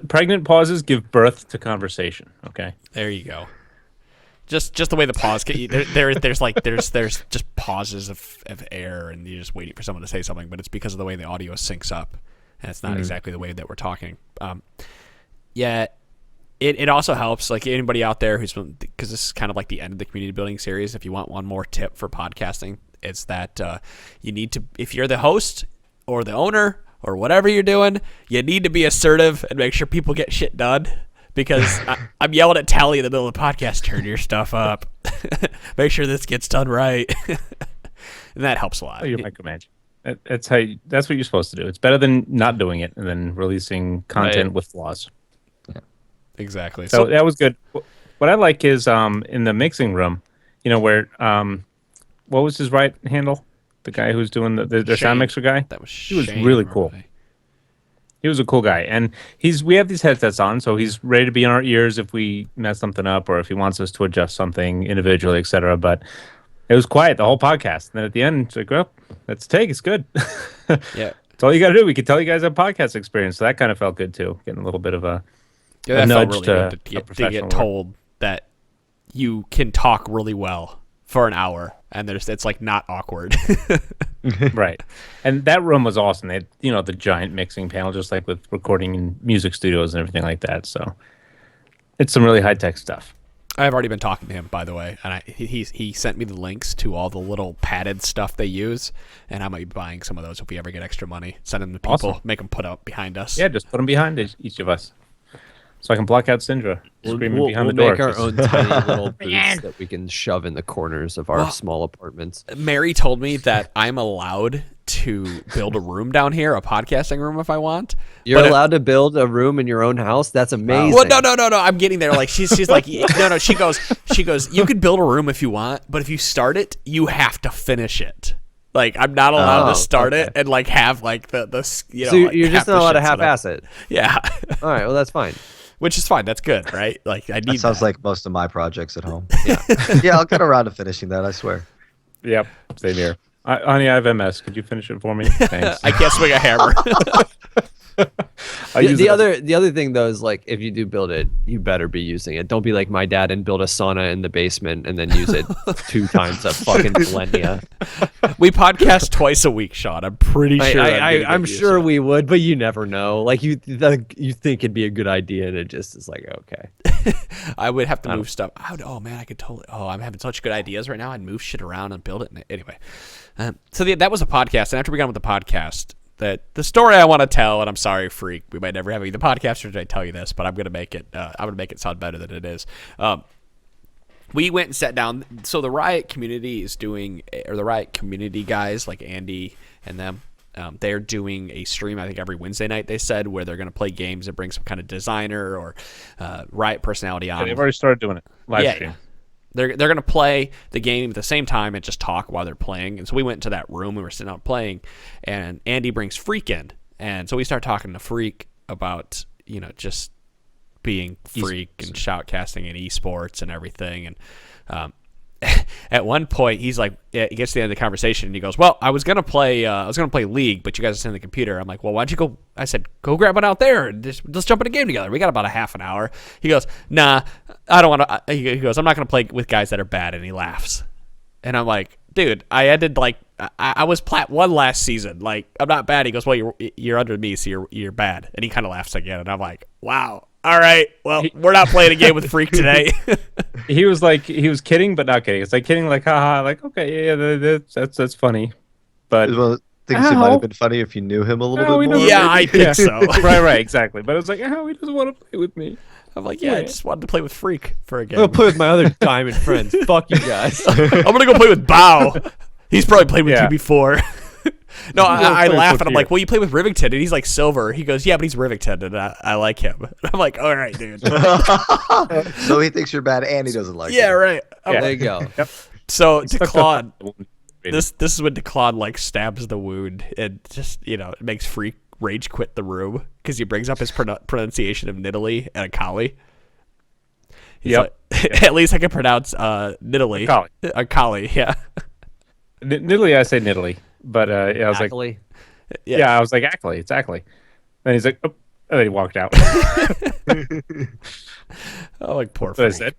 S2: Pregnant pauses give birth to conversation. Okay,
S1: there you go. Just the way the pause there's just pauses of air, and you're just waiting for someone to say something, but it's because of the way the audio syncs up, and it's not exactly the way that we're talking. Yeah, it also helps, like, anybody out there because this is kind of like the end of the community building series. If you want one more tip for podcasting, it's that you need to, if you're the host or the owner or whatever you're doing, you need to be assertive and make sure people get shit done. Because I'm yelling at Tally in the middle of the podcast, turn your stuff up. Make sure this gets done right. And that helps a lot.
S2: Oh, you're micromanaging. That's what you're supposed to do. It's better than not doing it and then releasing content with flaws.
S3: Yeah.
S1: Exactly.
S2: So that was good. What I like is in the mixing room, where what was his right handle? The guy who's doing the sound mixer guy?
S1: That was
S2: He was really cool. He was a cool guy, and we have these headsets on, so he's ready to be in our ears if we mess something up or if he wants us to adjust something individually, etc. But it was quiet the whole podcast, and then at the end, it's like, well, let's take it's good.
S1: Yeah,
S2: that's all you got to do. We could tell you guys have podcast experience, so that kind of felt good too, getting a little bit of a nudge
S1: really
S2: to
S1: get told that you can talk really well for an hour, and it's like not awkward.
S2: Right. And that room was awesome. They had, the giant mixing panel, just like with recording in music studios and everything like that. So it's some really high-tech stuff.
S1: I've already been talking to him, by the way, and he sent me the links to all the little padded stuff they use, and I might be buying some of those if we ever get extra money. Send them to people,
S2: Awesome.
S1: make them put up behind us.
S2: Yeah, just put them behind each of us. So I can block out Syndra screaming behind the door.
S4: We'll make our own tiny little booths that we can shove in the corners of our small apartments.
S1: Mary told me that I'm allowed to build a room down here, a podcasting room, if I want.
S4: You're allowed to build a room in your own house? That's amazing.
S1: Well, no. I'm getting there. Like she's like, no. She goes. You could build a room if you want, but if you start it, you have to finish it. Like, I'm not allowed to start it and like have like the
S4: So
S1: like,
S4: you're just not allowed to half-ass it.
S1: Yeah.
S4: All right. Well, that's fine.
S1: Which is fine. That's good, right? Like, I need
S3: That sounds like most of my projects at home.
S4: Yeah.
S3: Yeah, I'll get around to finishing that, I swear.
S2: Yep, same here. Honey, I have MS. Could you finish it for me? Thanks.
S1: I can't swing a hammer.
S4: The other thing though is, like, if you do build it, you better be using it. Don't be like my dad and build a sauna in the basement and then use it 2 times a fuking millennia.
S1: We podcast twice a week, Sean. I'm pretty sure.
S4: I'm sure we would, but you never know. Like, you think it'd be a good idea, and it just is like, okay.
S1: I would have to move stuff. Oh man, I could totally. Oh, I'm having such good ideas right now. I'd move shit around and build it. Anyway, so that was a podcast, and after we got on with the podcast, the story I want to tell, and I'm sorry, freak, we might never have the podcast, or did I tell you this? But I'm gonna make it. I'm gonna make it sound better than it is. We went and sat down. So the Riot community is doing, or the Riot community guys like Andy and them. They're doing a stream, I think, every Wednesday night, they said, where they're going to play games and bring some kind of designer or Riot personality on.
S2: Yeah, they've already started doing it. Live stream.
S1: They're going to play the game at the same time and just talk while they're playing. And so we went into that room. We were sitting out playing, and Andy brings Freak in. And so we start talking to Freak about, just being Freak and shoutcasting and esports and everything. And at one point, he's like, he gets to the end of the conversation and he goes, well, I was gonna play League, but you guys are sitting on the computer. I'm like, well, why'd you go? I said, go grab it out there and let's jump in a game together. We got about a half an hour. He goes, nah, I don't want to. He goes, I'm not gonna play with guys that are bad. And he laughs. And I'm like, dude, I ended like I was plat 1 last season. Like, I'm not bad. He goes, well, you're under me, so you're bad. And he kind of laughs again. And I'm like, wow. All right, well, we're not playing a game with Freak today.
S2: He was kidding, but not kidding. It's like kidding, like, haha, like, okay, yeah, that's funny. But
S3: Things it might have been funny if you knew him a little bit more.
S1: Yeah, I think so.
S2: right, exactly. But it was like, he doesn't want to play with me.
S1: I'm like, I just wanted to play with Freak for a game.
S4: I'll play with my other diamond friends. Fuck you guys.
S1: I'm going to go play with Bao. He's probably played with you before. No, I laugh and I'm like, well, you play with Rivington, and he's like silver. He goes, yeah, but he's Rivington, and I like him. I'm like, all right, dude.
S3: So he thinks you're bad, and he doesn't like you.
S1: Yeah, right.
S4: There you go.
S2: Yep.
S1: So to Claude, this is when Claude like stabs the wound and just it makes Freak rage quit the room because he brings up his pronunciation of Nidalee and Akali. He's like, at least I can pronounce Nidalee. Akali, yeah.
S2: Nidalee, I say Nidalee. But I was
S4: Ackley.
S2: like, I was like, Ackley, it's Ackley. Then he's like, oh, and then he walked out.
S1: Oh, like poor
S2: What I
S1: Freak.
S2: said.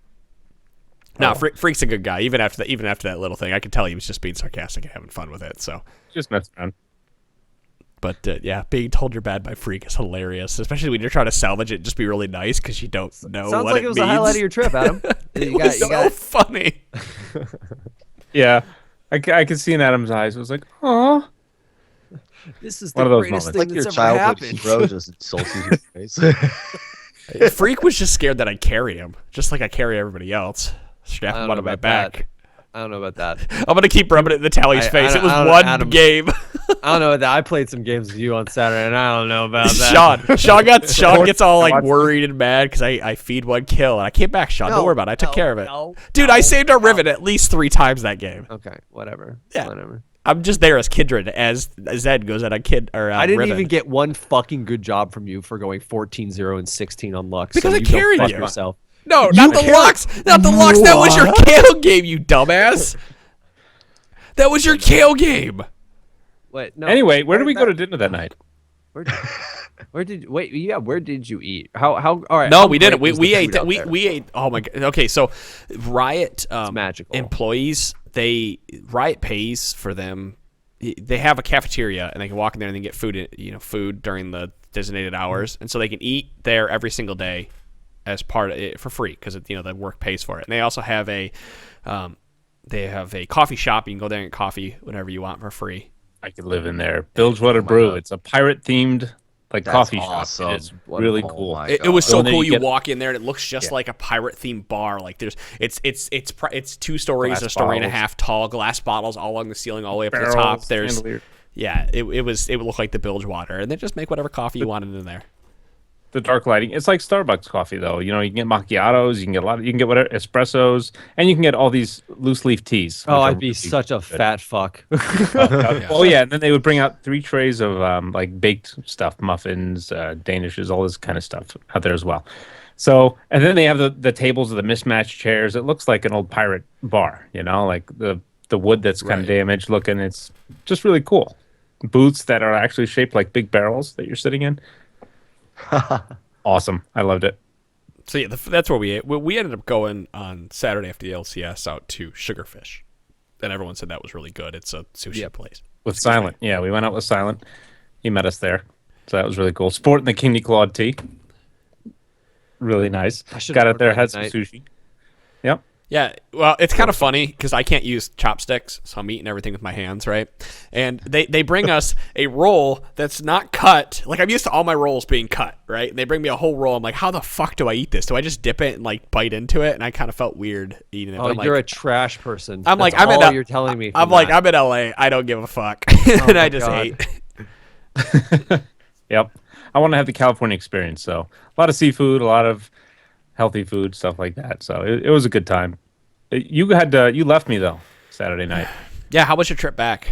S1: No, Freak's a good guy. Even after that little thing, I could tell he was just being sarcastic and having fun with it. So
S2: just mess around.
S1: But yeah, being told you're bad by Freak is hilarious, especially when you're trying to salvage it. Just be really nice because you don't know
S4: Sounds
S1: what
S4: like
S1: it
S4: it was
S1: means.
S4: the highlight of your trip, Adam.
S1: It was so funny.
S2: Yeah, I could see in Adam's eyes. It was like, oh,
S4: this is
S2: one
S4: the
S2: of those
S4: greatest
S2: moments.
S4: thing
S3: Like your
S4: that's ever
S3: childhood
S4: happened.
S3: hero just insults you to your face.
S1: Freak was just scared that I'd carry him, just like I carry everybody else. Strap
S4: I don't
S1: him
S4: know
S1: onto my
S4: about
S1: back.
S4: that. I don't know about that.
S1: I'm gonna keep rubbing it in the tally's face. It was one game.
S4: I don't know about that. I played some games with you on Saturday, and I don't know about that.
S1: Sean gets all like worried and mad because I feed one kill, and I came back. Sean, don't worry about it. I took care of it, dude. I saved our Rivet at least 3 times that game.
S4: Okay, whatever.
S1: Yeah.
S4: Whatever.
S1: I'm just there as Kindred, as Zed goes at a kid or
S4: I didn't
S1: Riven.
S4: even get one fucking good job from you for going 14-0 and 16 on Lux.
S1: Because
S4: so
S1: I
S4: you go
S1: carried
S4: fuck
S1: you.
S4: yourself.
S1: No, not the Lux. Not the Lux. That was your KO game, you dumbass. That was your KO game.
S4: Wait, no.
S2: Anyway, where did we go to dinner that night?
S4: Where did you eat? How all right.
S1: No,
S4: how
S1: we didn't.
S4: great was
S1: We
S4: the
S1: ate
S4: food
S1: that.
S4: out there?
S1: We ate. Oh my god. Okay, so Riot
S4: magical.
S1: employees, Riot pays for them. They have a cafeteria and they can walk in there and they get food during the designated hours, and so they can eat there every single day as part of it for free because the work pays for it. And they also have a coffee shop. You can go there and get coffee whenever you want for free.
S2: I could live in there. Bilgewater Brew. It's a pirate themed coffee
S3: awesome.
S2: shop. It's really
S3: Oh
S2: cool.
S3: my
S1: It was so
S2: Well, then
S1: cool.
S2: you
S1: You
S2: get-
S1: walk in there and it looks just like a pirate themed bar. Like it's 2 stories,
S2: Glass
S1: a story and a
S2: bottles.
S1: half tall, glass bottles all along the ceiling, all the way up to the
S2: Barrels,
S1: top. There's
S2: chandelier.
S1: it would look like the Bilgewater, and then just make whatever coffee you wanted in there.
S2: The dark lighting. It's like Starbucks coffee, though. You can get macchiatos. You can get you can get whatever espressos, and you can get all these loose leaf teas.
S4: Oh,
S2: which are
S4: I'd be
S2: really
S4: such a
S2: good.
S4: fat fuck.
S2: Oh yeah, and then they would bring out 3 trays of like baked stuff, muffins, danishes, all this kind of stuff out there as well. So, and then they have the tables of the mismatched chairs. It looks like an old pirate bar, like the wood that's kind of damaged looking. It's just really cool. Booths that are actually shaped like big barrels that you're sitting in. Awesome. I loved it.
S1: So yeah, that's where we ate. We ended up going on Saturday after the LCS out to Sugarfish, and everyone said that was really good. It's a sushi place.
S2: With Silent. Yeah, we went out with Silent. He met us there. So that was really cool. Sporting the King Claude tea. Really nice.
S4: should've
S2: Got out
S4: ordered
S2: there,
S4: that
S2: had some
S4: tonight.
S2: sushi. Yep.
S1: Yeah, well, it's kind of funny because I can't use chopsticks, so I'm eating everything with my hands, right? And they bring us a roll that's not cut. Like, I'm used to all my rolls being cut, right? And they bring me a whole roll. I'm like, how the fuck do I eat this? Do I just dip it and, like, bite into it? And I kind of felt weird eating it.
S4: Oh,
S1: but I'm
S4: you're
S1: like,
S4: a trash person.
S1: I'm like,
S4: That's
S1: I'm in
S4: all
S1: a-
S4: you're telling me.
S1: I'm
S4: from
S1: like,
S4: that.
S1: I'm in LA. I don't give a fuck. And
S4: my
S1: I just
S4: God.
S1: ate.
S2: Yep. I want to have the California experience. So a lot of seafood, a lot of healthy food, stuff like that. So it was a good time. You left me though Saturday night.
S1: Yeah, how was your trip back?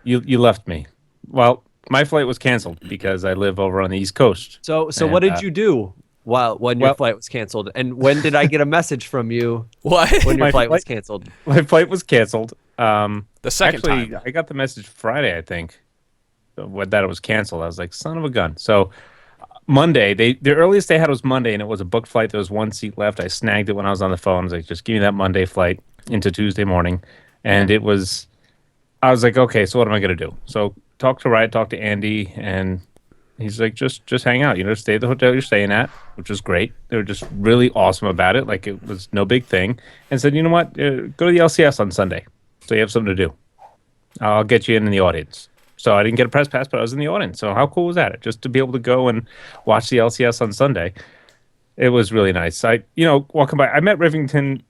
S2: You left me. Well, my flight was canceled because I live over on the East Coast.
S4: So
S2: And,
S4: what did you do when your
S2: well-
S4: flight was canceled? And when did I get a message from you
S1: What?
S4: when your
S2: My
S4: flight was
S2: flight-
S4: canceled?
S2: My flight was canceled.
S1: The second
S2: Actually,
S1: time.
S2: I got the message Friday, I think, that it was canceled. I was like, son of a gun. So Monday, the earliest they had was Monday, and it was a booked flight. There was 1 seat left. I snagged it when I was on the phone. I was like, just give me that Monday flight into Tuesday morning. And I was like, okay, so what am I going to do? So talk to Riot, talk to Andy, and he's like, just hang out, stay at the hotel you're staying at, which was great. They were just really awesome about it. Like, it was no big thing. And said, you know what, go to the LCS on Sunday. So you have something to do. I'll get you in the audience. So I didn't get a press pass, but I was in the audience. So how cool was that? Just to be able to go and watch the LCS on Sunday. It was really nice. Walking by, I met Rivington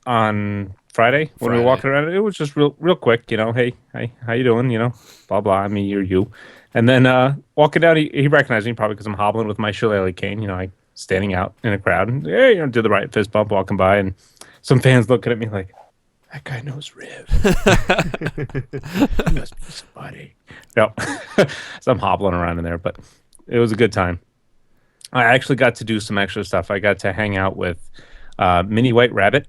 S2: on Friday when we were walking around. It was just real quick, hey, how you doing? Blah, blah. I mean, you're you. And then walking down, he recognized me probably because I'm hobbling with my shillelagh cane, standing out in a crowd. And, yeah, do the Riot fist bump walking by. And some fans looking at me like, that guy knows Riv. He must be somebody. No. So I'm hobbling around in there, but it was a good time. I actually got to do some extra stuff. I got to hang out with Mini White Rabbit,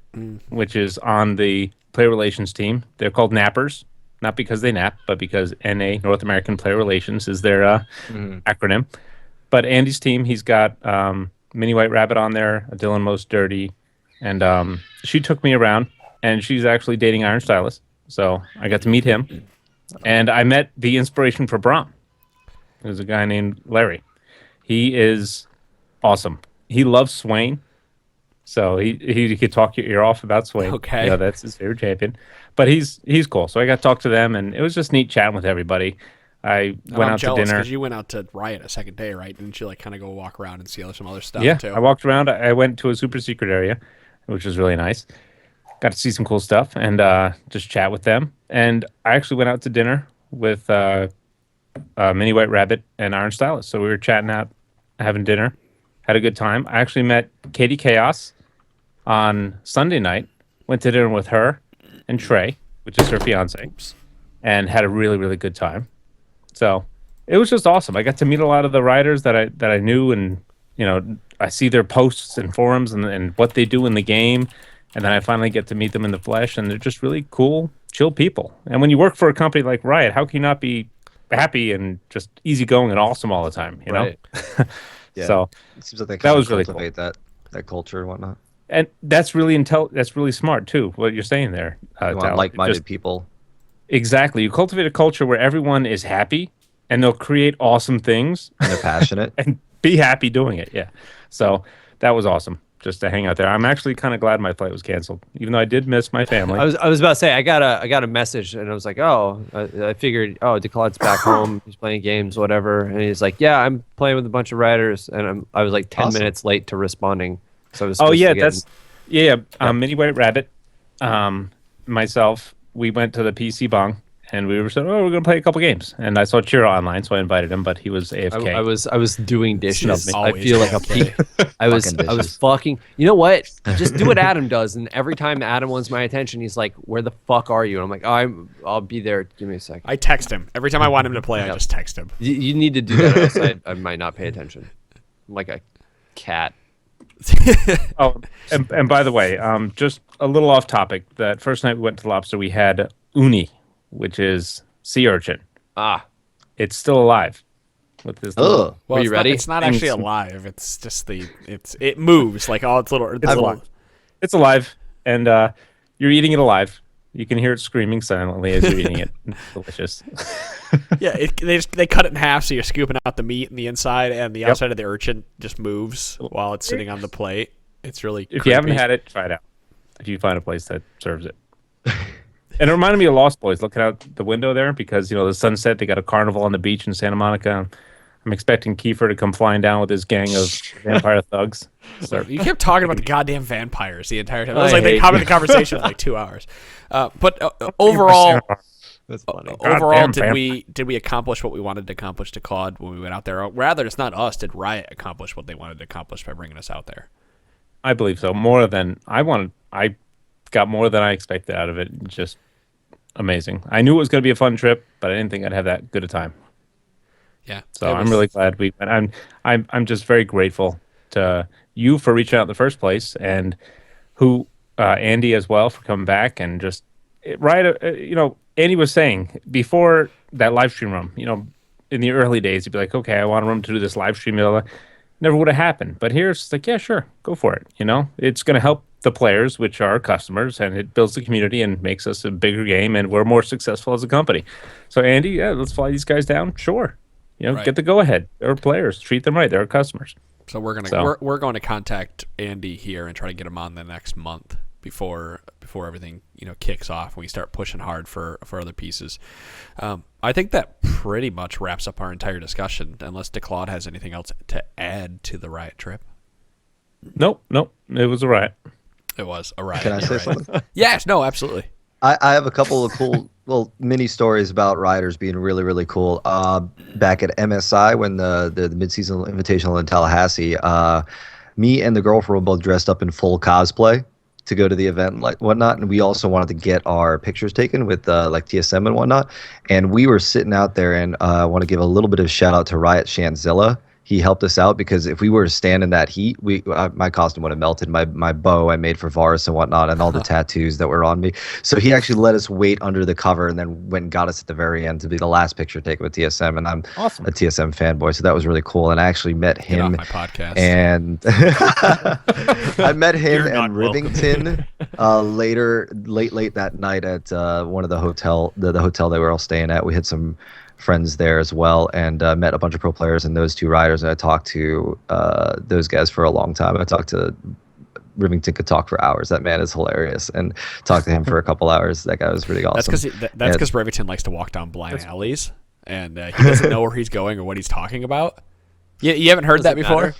S2: which is on the player relations team. They're called Nappers, not because they nap, but because NA, North American Player Relations, is their acronym. But Andy's team, he's got Mini White Rabbit on there, Dylan Most Dirty, and she took me around, and she's actually dating Iron Stylus, so I got to meet him, and I met the inspiration for Braum. There's a guy named Larry. He is awesome. He loves Swain, so he could talk your ear off about Swain.
S1: Okay,
S2: you know, that's his favorite champion. But he's cool. So I got to talk to them, and it was just neat chatting with everybody. I went out to dinner
S1: because you went out to Riot a second day, right? Didn't you like kind of go walk around and see some other stuff?
S2: Yeah,
S1: too?
S2: I walked around. I went to a super secret area, which was really nice. Got to see some cool stuff and just chat with them. And I actually went out to dinner with Mini White Rabbit and Iron Stylus. So we were chatting out, having dinner, had a good time. I actually met Katie Chaos on Sunday night. Went to dinner with her and Trey, which is her fiance, and had a really, really good time. So it was just awesome. I got to meet a lot of the writers that I knew, and you know, I see their posts and forums and what they do in the game, and then I finally get to meet them in the flesh, and they're just really cool, chill people. And when you work for a company like Riot, how can you not be happy and just easygoing and awesome all the time? You know.
S3: Yeah.
S2: So
S3: it seems like they
S2: that was
S3: really
S2: really cool.
S3: that culture and whatnot.
S2: And that's really that's really smart too. What you're saying there,
S3: You want like-minded people.
S2: Exactly. You cultivate a culture where everyone is happy, and they'll create awesome things.
S3: And they're passionate.
S2: And be happy doing it. Yeah. So that was awesome just to hang out there. I'm actually kind of glad my flight was canceled, even though I did miss my family.
S4: I was about to say I got a message, and I was like, oh, I figured, oh, DeClaude's back home, he's playing games, whatever, and he's like, yeah, I'm playing with a bunch of writers, and I was like 10 minutes late to responding, so I was
S2: Mini White Rabbit, myself, we went to the PC Bong. And we were saying, oh, we're going to play a couple games. And I saw Chiro online, so I invited him, but he was AFK.
S4: I was doing dishes. I
S1: Always
S4: feel like a peak. I was fucking. You know what? Just do what Adam does. And every time Adam wants my attention, he's like, "Where the fuck are you?" And I'm like, "Oh, I'll be there. Give me a second."
S1: I text him every time I want him to play. I just text him.
S4: You need to do that, or else I might not pay attention. I'm like a cat.
S2: Oh, and by the way, just a little off topic. That first night we went to Lobster, we had uni, which is sea urchin. It's still alive. With this
S1: Well,
S4: are you ready?
S1: It's not actually alive. It's just it moves like all its little.
S2: It's alive, and you're eating it alive. You can hear it screaming silently as you're eating it. It's delicious.
S1: Yeah, they cut it in half, so you're scooping out the meat and the inside, and the outside of the urchin just moves while it's sitting on the plate. It's really
S2: If you haven't had it, try it out. If you find a place that serves it. And it reminded me of Lost Boys, looking out the window there, because, you know, the sunset, they got a carnival on the beach in Santa Monica. I'm expecting Kiefer to come flying down with his gang of vampire thugs. So,
S1: You kept talking about the goddamn vampires the entire time. It was like they come in the conversation for like 2 hours. But overall,
S4: That's funny.
S1: overall, did we accomplish what we wanted to accomplish to Claude when we went out there? Or rather, it's not us. Did Riot accomplish what they wanted to accomplish by bringing us out there?
S2: I believe so. More than I wanted. I got more than I expected out of it. Just amazing. I knew it was going to be a fun trip, but I didn't think I'd have that good a time.
S1: Yeah.
S2: So I'm really glad we went. I'm just very grateful to you for reaching out in the first place, and Andy as well for coming back and just you know, Andy was saying before that live stream room, you know, in the early days, he'd be like, okay, I want a room to do this live stream. Never would have happened. But here it's like, yeah, sure, go for it. You know, it's going to help the players, which are our customers, and it builds the community and makes us a bigger game, and we're more successful as a company. So Andy, yeah, let's fly these guys down. Sure. You know, get the go ahead. They're players. Treat them right. They're our customers.
S1: So we're going to contact Andy here and try to get him on the next month before everything, you know, kicks off. We start pushing hard for other pieces. I think that pretty much wraps up our entire discussion, unless DeClaude has anything else to add to the Riot trip.
S2: Nope. It was a riot.
S1: It was a riot.
S3: Can I say something?
S1: Yes. No. Absolutely.
S3: I have a couple of cool little mini stories about riders being really, really cool. Back at MSI when the mid-season invitational in Tallahassee, me and the girlfriend were both dressed up in full cosplay to go to the event and like whatnot, and we also wanted to get our pictures taken with like TSM and whatnot. And we were sitting out there, and I want to give a little bit of shout out to Riot Shanzilla. he helped us out, because if we were to stand in that heat, my costume would have melted. My bow I made for Varus and whatnot, and all the tattoos that were on me. So he actually let us wait under the cover, and then went and got us at the very end to be the last picture taken with TSM. And I'm
S2: Awesome.
S3: a TSM fanboy, so that was really cool. And I actually met
S1: Get
S3: him.
S1: off my podcast.
S3: And I met him
S1: You're not
S3: and
S1: welcome.
S3: Rivington late that night at one of the hotel they were all staying at. We had some friends there as well, and met a bunch of pro players and those two riders. And I talked to those guys for a long time. I talked to Rivington, could talk for hours. That man is hilarious, and talked to him for a couple hours. That guy was really awesome.
S1: That's because Rivington likes to walk down blind alleys, and he doesn't know where he's going or what he's talking about. You haven't heard that before?
S4: matter?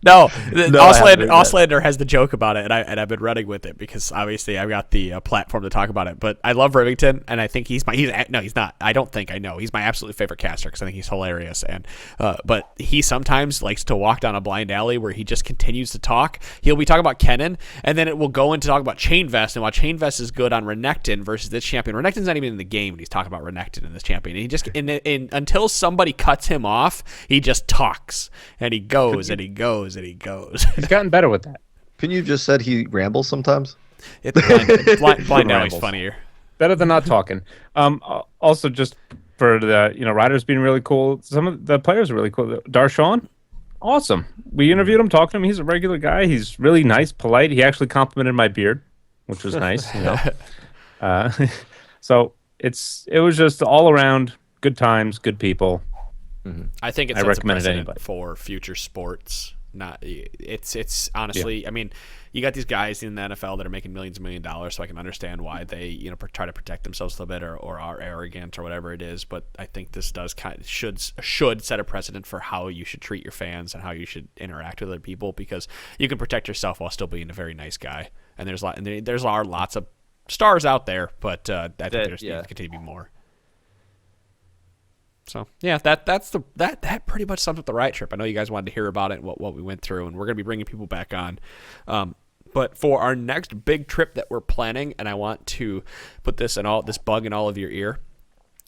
S1: No,
S3: I haven't heard that.
S1: Auslander has the joke about it, and I've been running with it because obviously I've got the platform to talk about it. But I love Rivington, and I think he's not. I don't think I know. He's my absolute favorite caster because I think he's hilarious. And but he sometimes likes to walk down a blind alley where he just continues to talk. He'll be talking about Kennen, and then it will go into talk about Chainvest, and while Chainvest is good on Renekton versus this champion, Renekton's not even in the game, and he's talking about Renekton and this champion. And he just until somebody cuts him off, he just talks, and he goes and he goes and he goes.
S2: He's gotten better with that.
S3: Couldn't you just said he rambles sometimes?
S1: It's blind alley's
S2: Rambles.
S1: funnier.
S2: Better than not talking. Also, just for the riders being really cool. Some of the players are really cool. Darshawn, awesome. We interviewed him, talked to him. He's a regular guy. He's really nice, polite. He actually complimented my beard, which was nice. So it was just all around good times, good people.
S1: I think it
S2: I
S1: sets a
S2: recommend it
S1: precedent
S2: anybody.
S1: for future sports. It's honestly, I mean, you got these guys in the NFL that are making millions and $1 million, so I can understand why they try to protect themselves a little bit or are arrogant or whatever it is. But I think this does should set a precedent for how you should treat your fans and how you should interact with other people, because you can protect yourself while still being a very nice guy. And there's lots of stars out there, but I think there's needs to continue to be more. So yeah, that pretty much sums up the Riot trip. I know you guys wanted to hear about it, what we went through, and we're gonna be bringing people back on. But for our next big trip that we're planning, and I want to put this bug in all of your ear,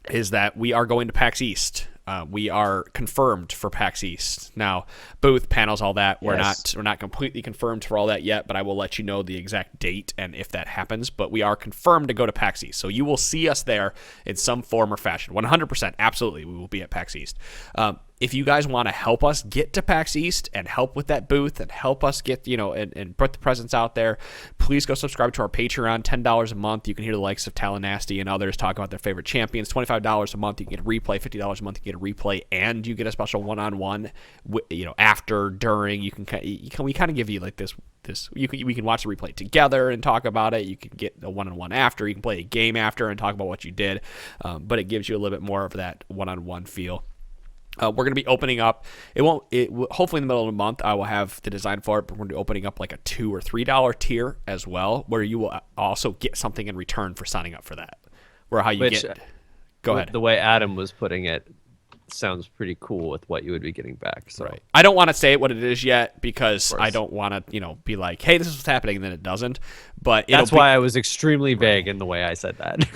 S1: is that we are going to PAX East. We are confirmed for PAX East. Now, booth, panels, all that, we're not completely confirmed for all that yet, but I will let you know the exact date and if that happens. But we are confirmed to go to PAX East. So you will see us there in some form or fashion. 100%, absolutely, we will be at PAX East. If you guys want to help us get to PAX East and help with that booth and help us get, and put the presence out there, please go subscribe to our Patreon, $10 a month. You can hear the likes of Talanasty and others talk about their favorite champions. $25 a month, you can get a replay. $50 a month, you get a replay, and you get a special one-on-one, after, during. We kind of give you like this. We can watch the replay together and talk about it. You can get a one-on-one after. You can play a game after and talk about what you did. But it gives you a little bit more of that one-on-one feel. We're going to be opening up. Hopefully in the middle of the month, I will have the design for it, but we're going to be opening up like a $2 or $3 tier as well, where you will also get something in return for signing up for that. Go ahead.
S4: The way Adam was putting it sounds pretty cool with what you would be getting back. So.
S1: Right. I don't want to say what it is yet because I don't want to, be like, hey, this is what's happening, and then it doesn't. But
S4: that's why I was extremely vague in the way I said that.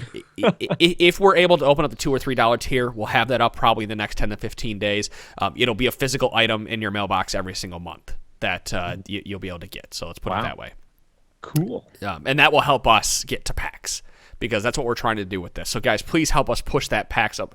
S1: If we're able to open up the $2 or $3 tier, we'll have that up probably in the next 10 to 15 days. It'll be a physical item in your mailbox every single month that you'll be able to get. So let's put it that way.
S2: Cool.
S1: And that will help us get to PAX, because that's what we're trying to do with this. So guys, please help us push that PAX up.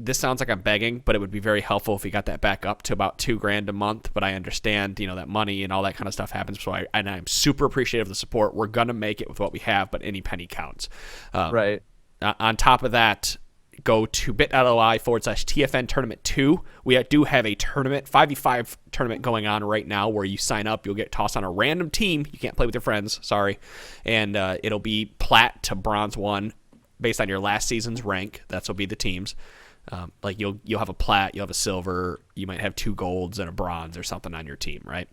S1: This sounds like I'm begging, but it would be very helpful if we got that back up to about $2,000 a month. But I understand, that money and all that kind of stuff happens. So I'm super appreciative of the support. We're gonna make it with what we have, but any penny counts.
S4: Right.
S1: On top of that, go to bit.ly/TFN Tournament 2. We do have a tournament, 5v5 tournament going on right now, where you sign up, you'll get tossed on a random team. You can't play with your friends, sorry. And it'll be plat to bronze 1 based on your last season's rank. That's will be the teams. Like you'll have a plat, you'll have a silver, you might have 2 golds and a bronze or something on your team, right?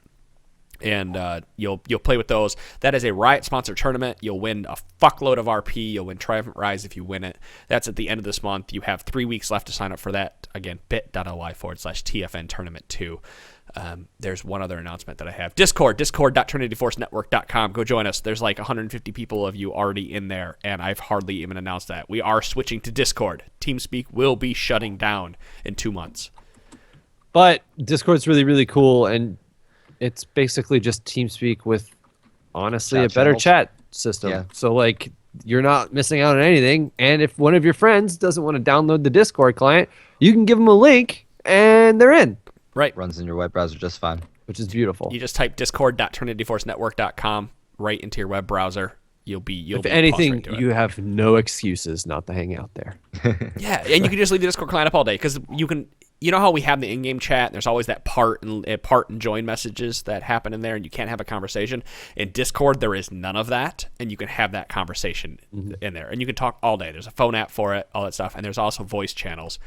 S1: And you'll play with those. That is a Riot sponsored tournament. You'll win a fuckload of RP. You'll win Triumphant Rise if you win it. That's at the end of this month. You have 3 weeks left to sign up for that. Again, bit.ly/TFN Tournament 2. There's one other announcement that I have. discord.trinityforcenetwork.com. Go join us. There's like 150 people of you already in there, and I've hardly even announced that. We are switching to Discord. TeamSpeak will be shutting down in 2 months.
S4: But Discord's really, really cool, and it's basically just TeamSpeak with, honestly,
S3: Chat
S4: a better
S3: channels.
S4: chat system.
S3: Yeah.
S4: So, like, you're not missing out on anything. And if one of your friends doesn't want to download the Discord client, you can give them a link, and they're in,
S1: Right.
S3: Runs in your web browser just fine.
S4: which is beautiful.
S1: You just type discord.trinityforcenetwork.com right into your web browser. You'll be
S4: If
S1: tossed
S4: anything,
S1: right to it.
S4: you have no excuses not to hang out there.
S1: Yeah, and you can just leave the Discord client up all day because you know how we have the in-game chat. And there's always that part and join messages that happen in there, and you can't have a conversation. In Discord, there is none of that, and you can have that conversation in there, and you can talk all day. There's a phone app for it, all that stuff, and there's also voice channels.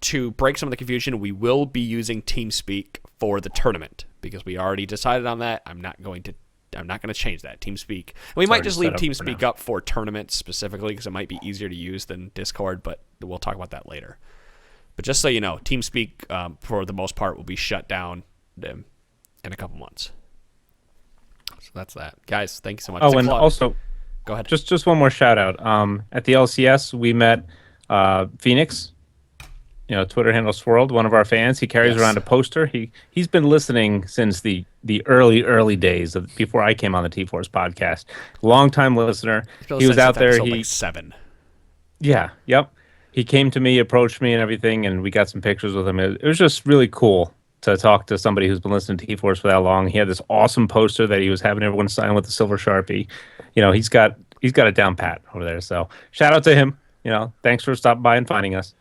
S1: To break some of the confusion, we will be using TeamSpeak for the tournament because we already decided on that. I'm not going to change that. TeamSpeak. We might
S2: already
S1: just leave
S2: set up for
S1: TeamSpeak
S2: now.
S1: up for tournaments specifically because it might be easier to use than Discord, but we'll talk about that later. But just so you know, TeamSpeak, for the most part, will be shut down in a couple months. So that's that. Guys, thank you so much.
S2: Oh,
S1: So
S2: and
S1: Claude,
S2: also,
S1: go ahead.
S2: just one more shout out. At the LCS, we met Phoenix. Twitter handle Swirled, one of our fans. He carries
S1: Yes.
S2: around a poster. He's been listening since the early days of before I came on the T-Force podcast. Long-time listener. He was out there.
S1: Episode,
S2: He
S1: like 7.
S2: Yep. He came to me, approached me and everything, and we got some pictures with him. It was just really cool to talk to somebody who's been listening to T-Force for that long. He had this awesome poster that he was having everyone sign with the silver Sharpie. He's got it down pat over there. So shout out to him. Thanks for stopping by and finding us.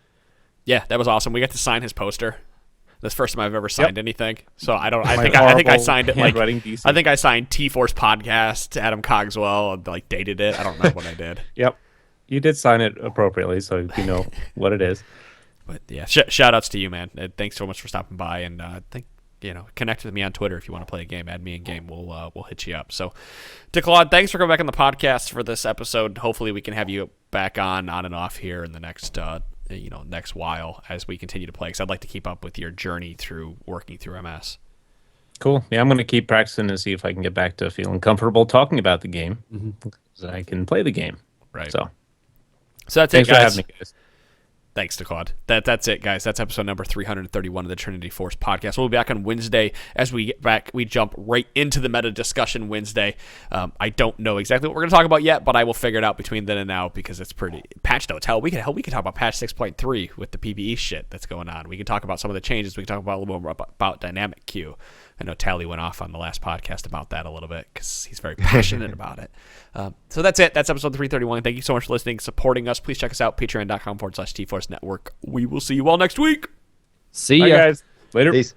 S1: Yeah, that was awesome. We got to sign his poster. That's the first time I've ever signed anything. So I
S2: My
S1: think I
S2: horrible
S1: signed it like
S2: handwriting DC.
S1: I think I signed T-Force podcast, Adam Cogswell, and, like dated it. I don't remember what I did.
S2: Yep. You did sign it appropriately, so you know what it is.
S1: But yeah, shout outs to you, man. Thanks so much for stopping by, and connect with me on Twitter if you want to play a game. Add me in game. We'll hit you up. So, to Claude, thanks for coming back on the podcast for this episode. Hopefully, we can have you back on and off here in the next next while as we continue to play. Because I'd like to keep up with your journey through working through MS.
S2: Cool. Yeah, I'm going to keep practicing and see if I can get back to feeling comfortable talking about the game, so I can play the game.
S1: Right.
S2: So
S1: that's
S2: thanks
S1: it,
S2: for
S1: guys.
S2: having me, guys.
S1: Thanks to Claude. That's it, guys. That's episode number 331 of the Trinity Force podcast. We'll be back on Wednesday. As we get back, we jump right into the meta discussion Wednesday. I don't know exactly what we're going to talk about yet, but I will figure it out between then and now because it's pretty patch notes. Hell, we could talk about patch 6.3 with the PvE shit that's going on. We can talk about some of the changes. We can talk about a little more about dynamic queue. I know Tally went off on the last podcast about that a little bit because he's very passionate about it. So that's it. That's episode 331. Thank you so much for listening, supporting us. Please check us out, patreon.com/TForce Network. We will see you all next week.
S4: See
S2: Bye,
S4: ya.
S2: guys. Later.
S3: Peace.